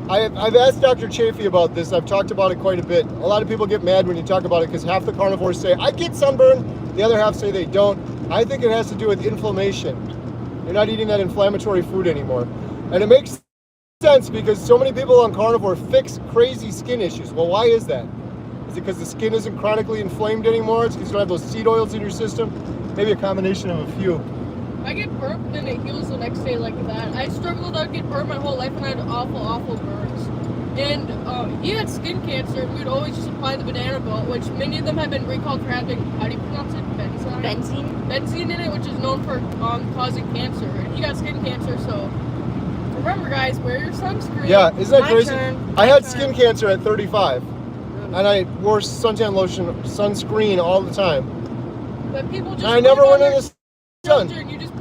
I've asked Dr. Chafee about this. I've talked about it quite a bit. A lot of people get mad when you talk about it because half the carnivores say, "I get sunburn," the other half say they don't. I think it has to do with inflammation. You're not eating that inflammatory food anymore. And it makes sense because so many people on carnivore fix crazy skin issues. Well, why is that? Is it because the skin isn't chronically inflamed anymore? It's because you don't have those seed oils in your system? Maybe a combination of a few. I get burnt and it heals the next day like that. I struggled to get burnt my whole life and I had awful burns. And he had skin cancer and we'd always just apply the banana boat, which many of them have been recalled for having, how do you pronounce it? Benzene? Benzene in it, which is known for causing cancer. And he got skin cancer, so remember guys, wear your sunscreen. Yeah, isn't that My crazy? turn. I had skin cancer at 35. And I wore suntan lotion, sunscreen all the time. But people just And I never put it went on in your the sun. children. You just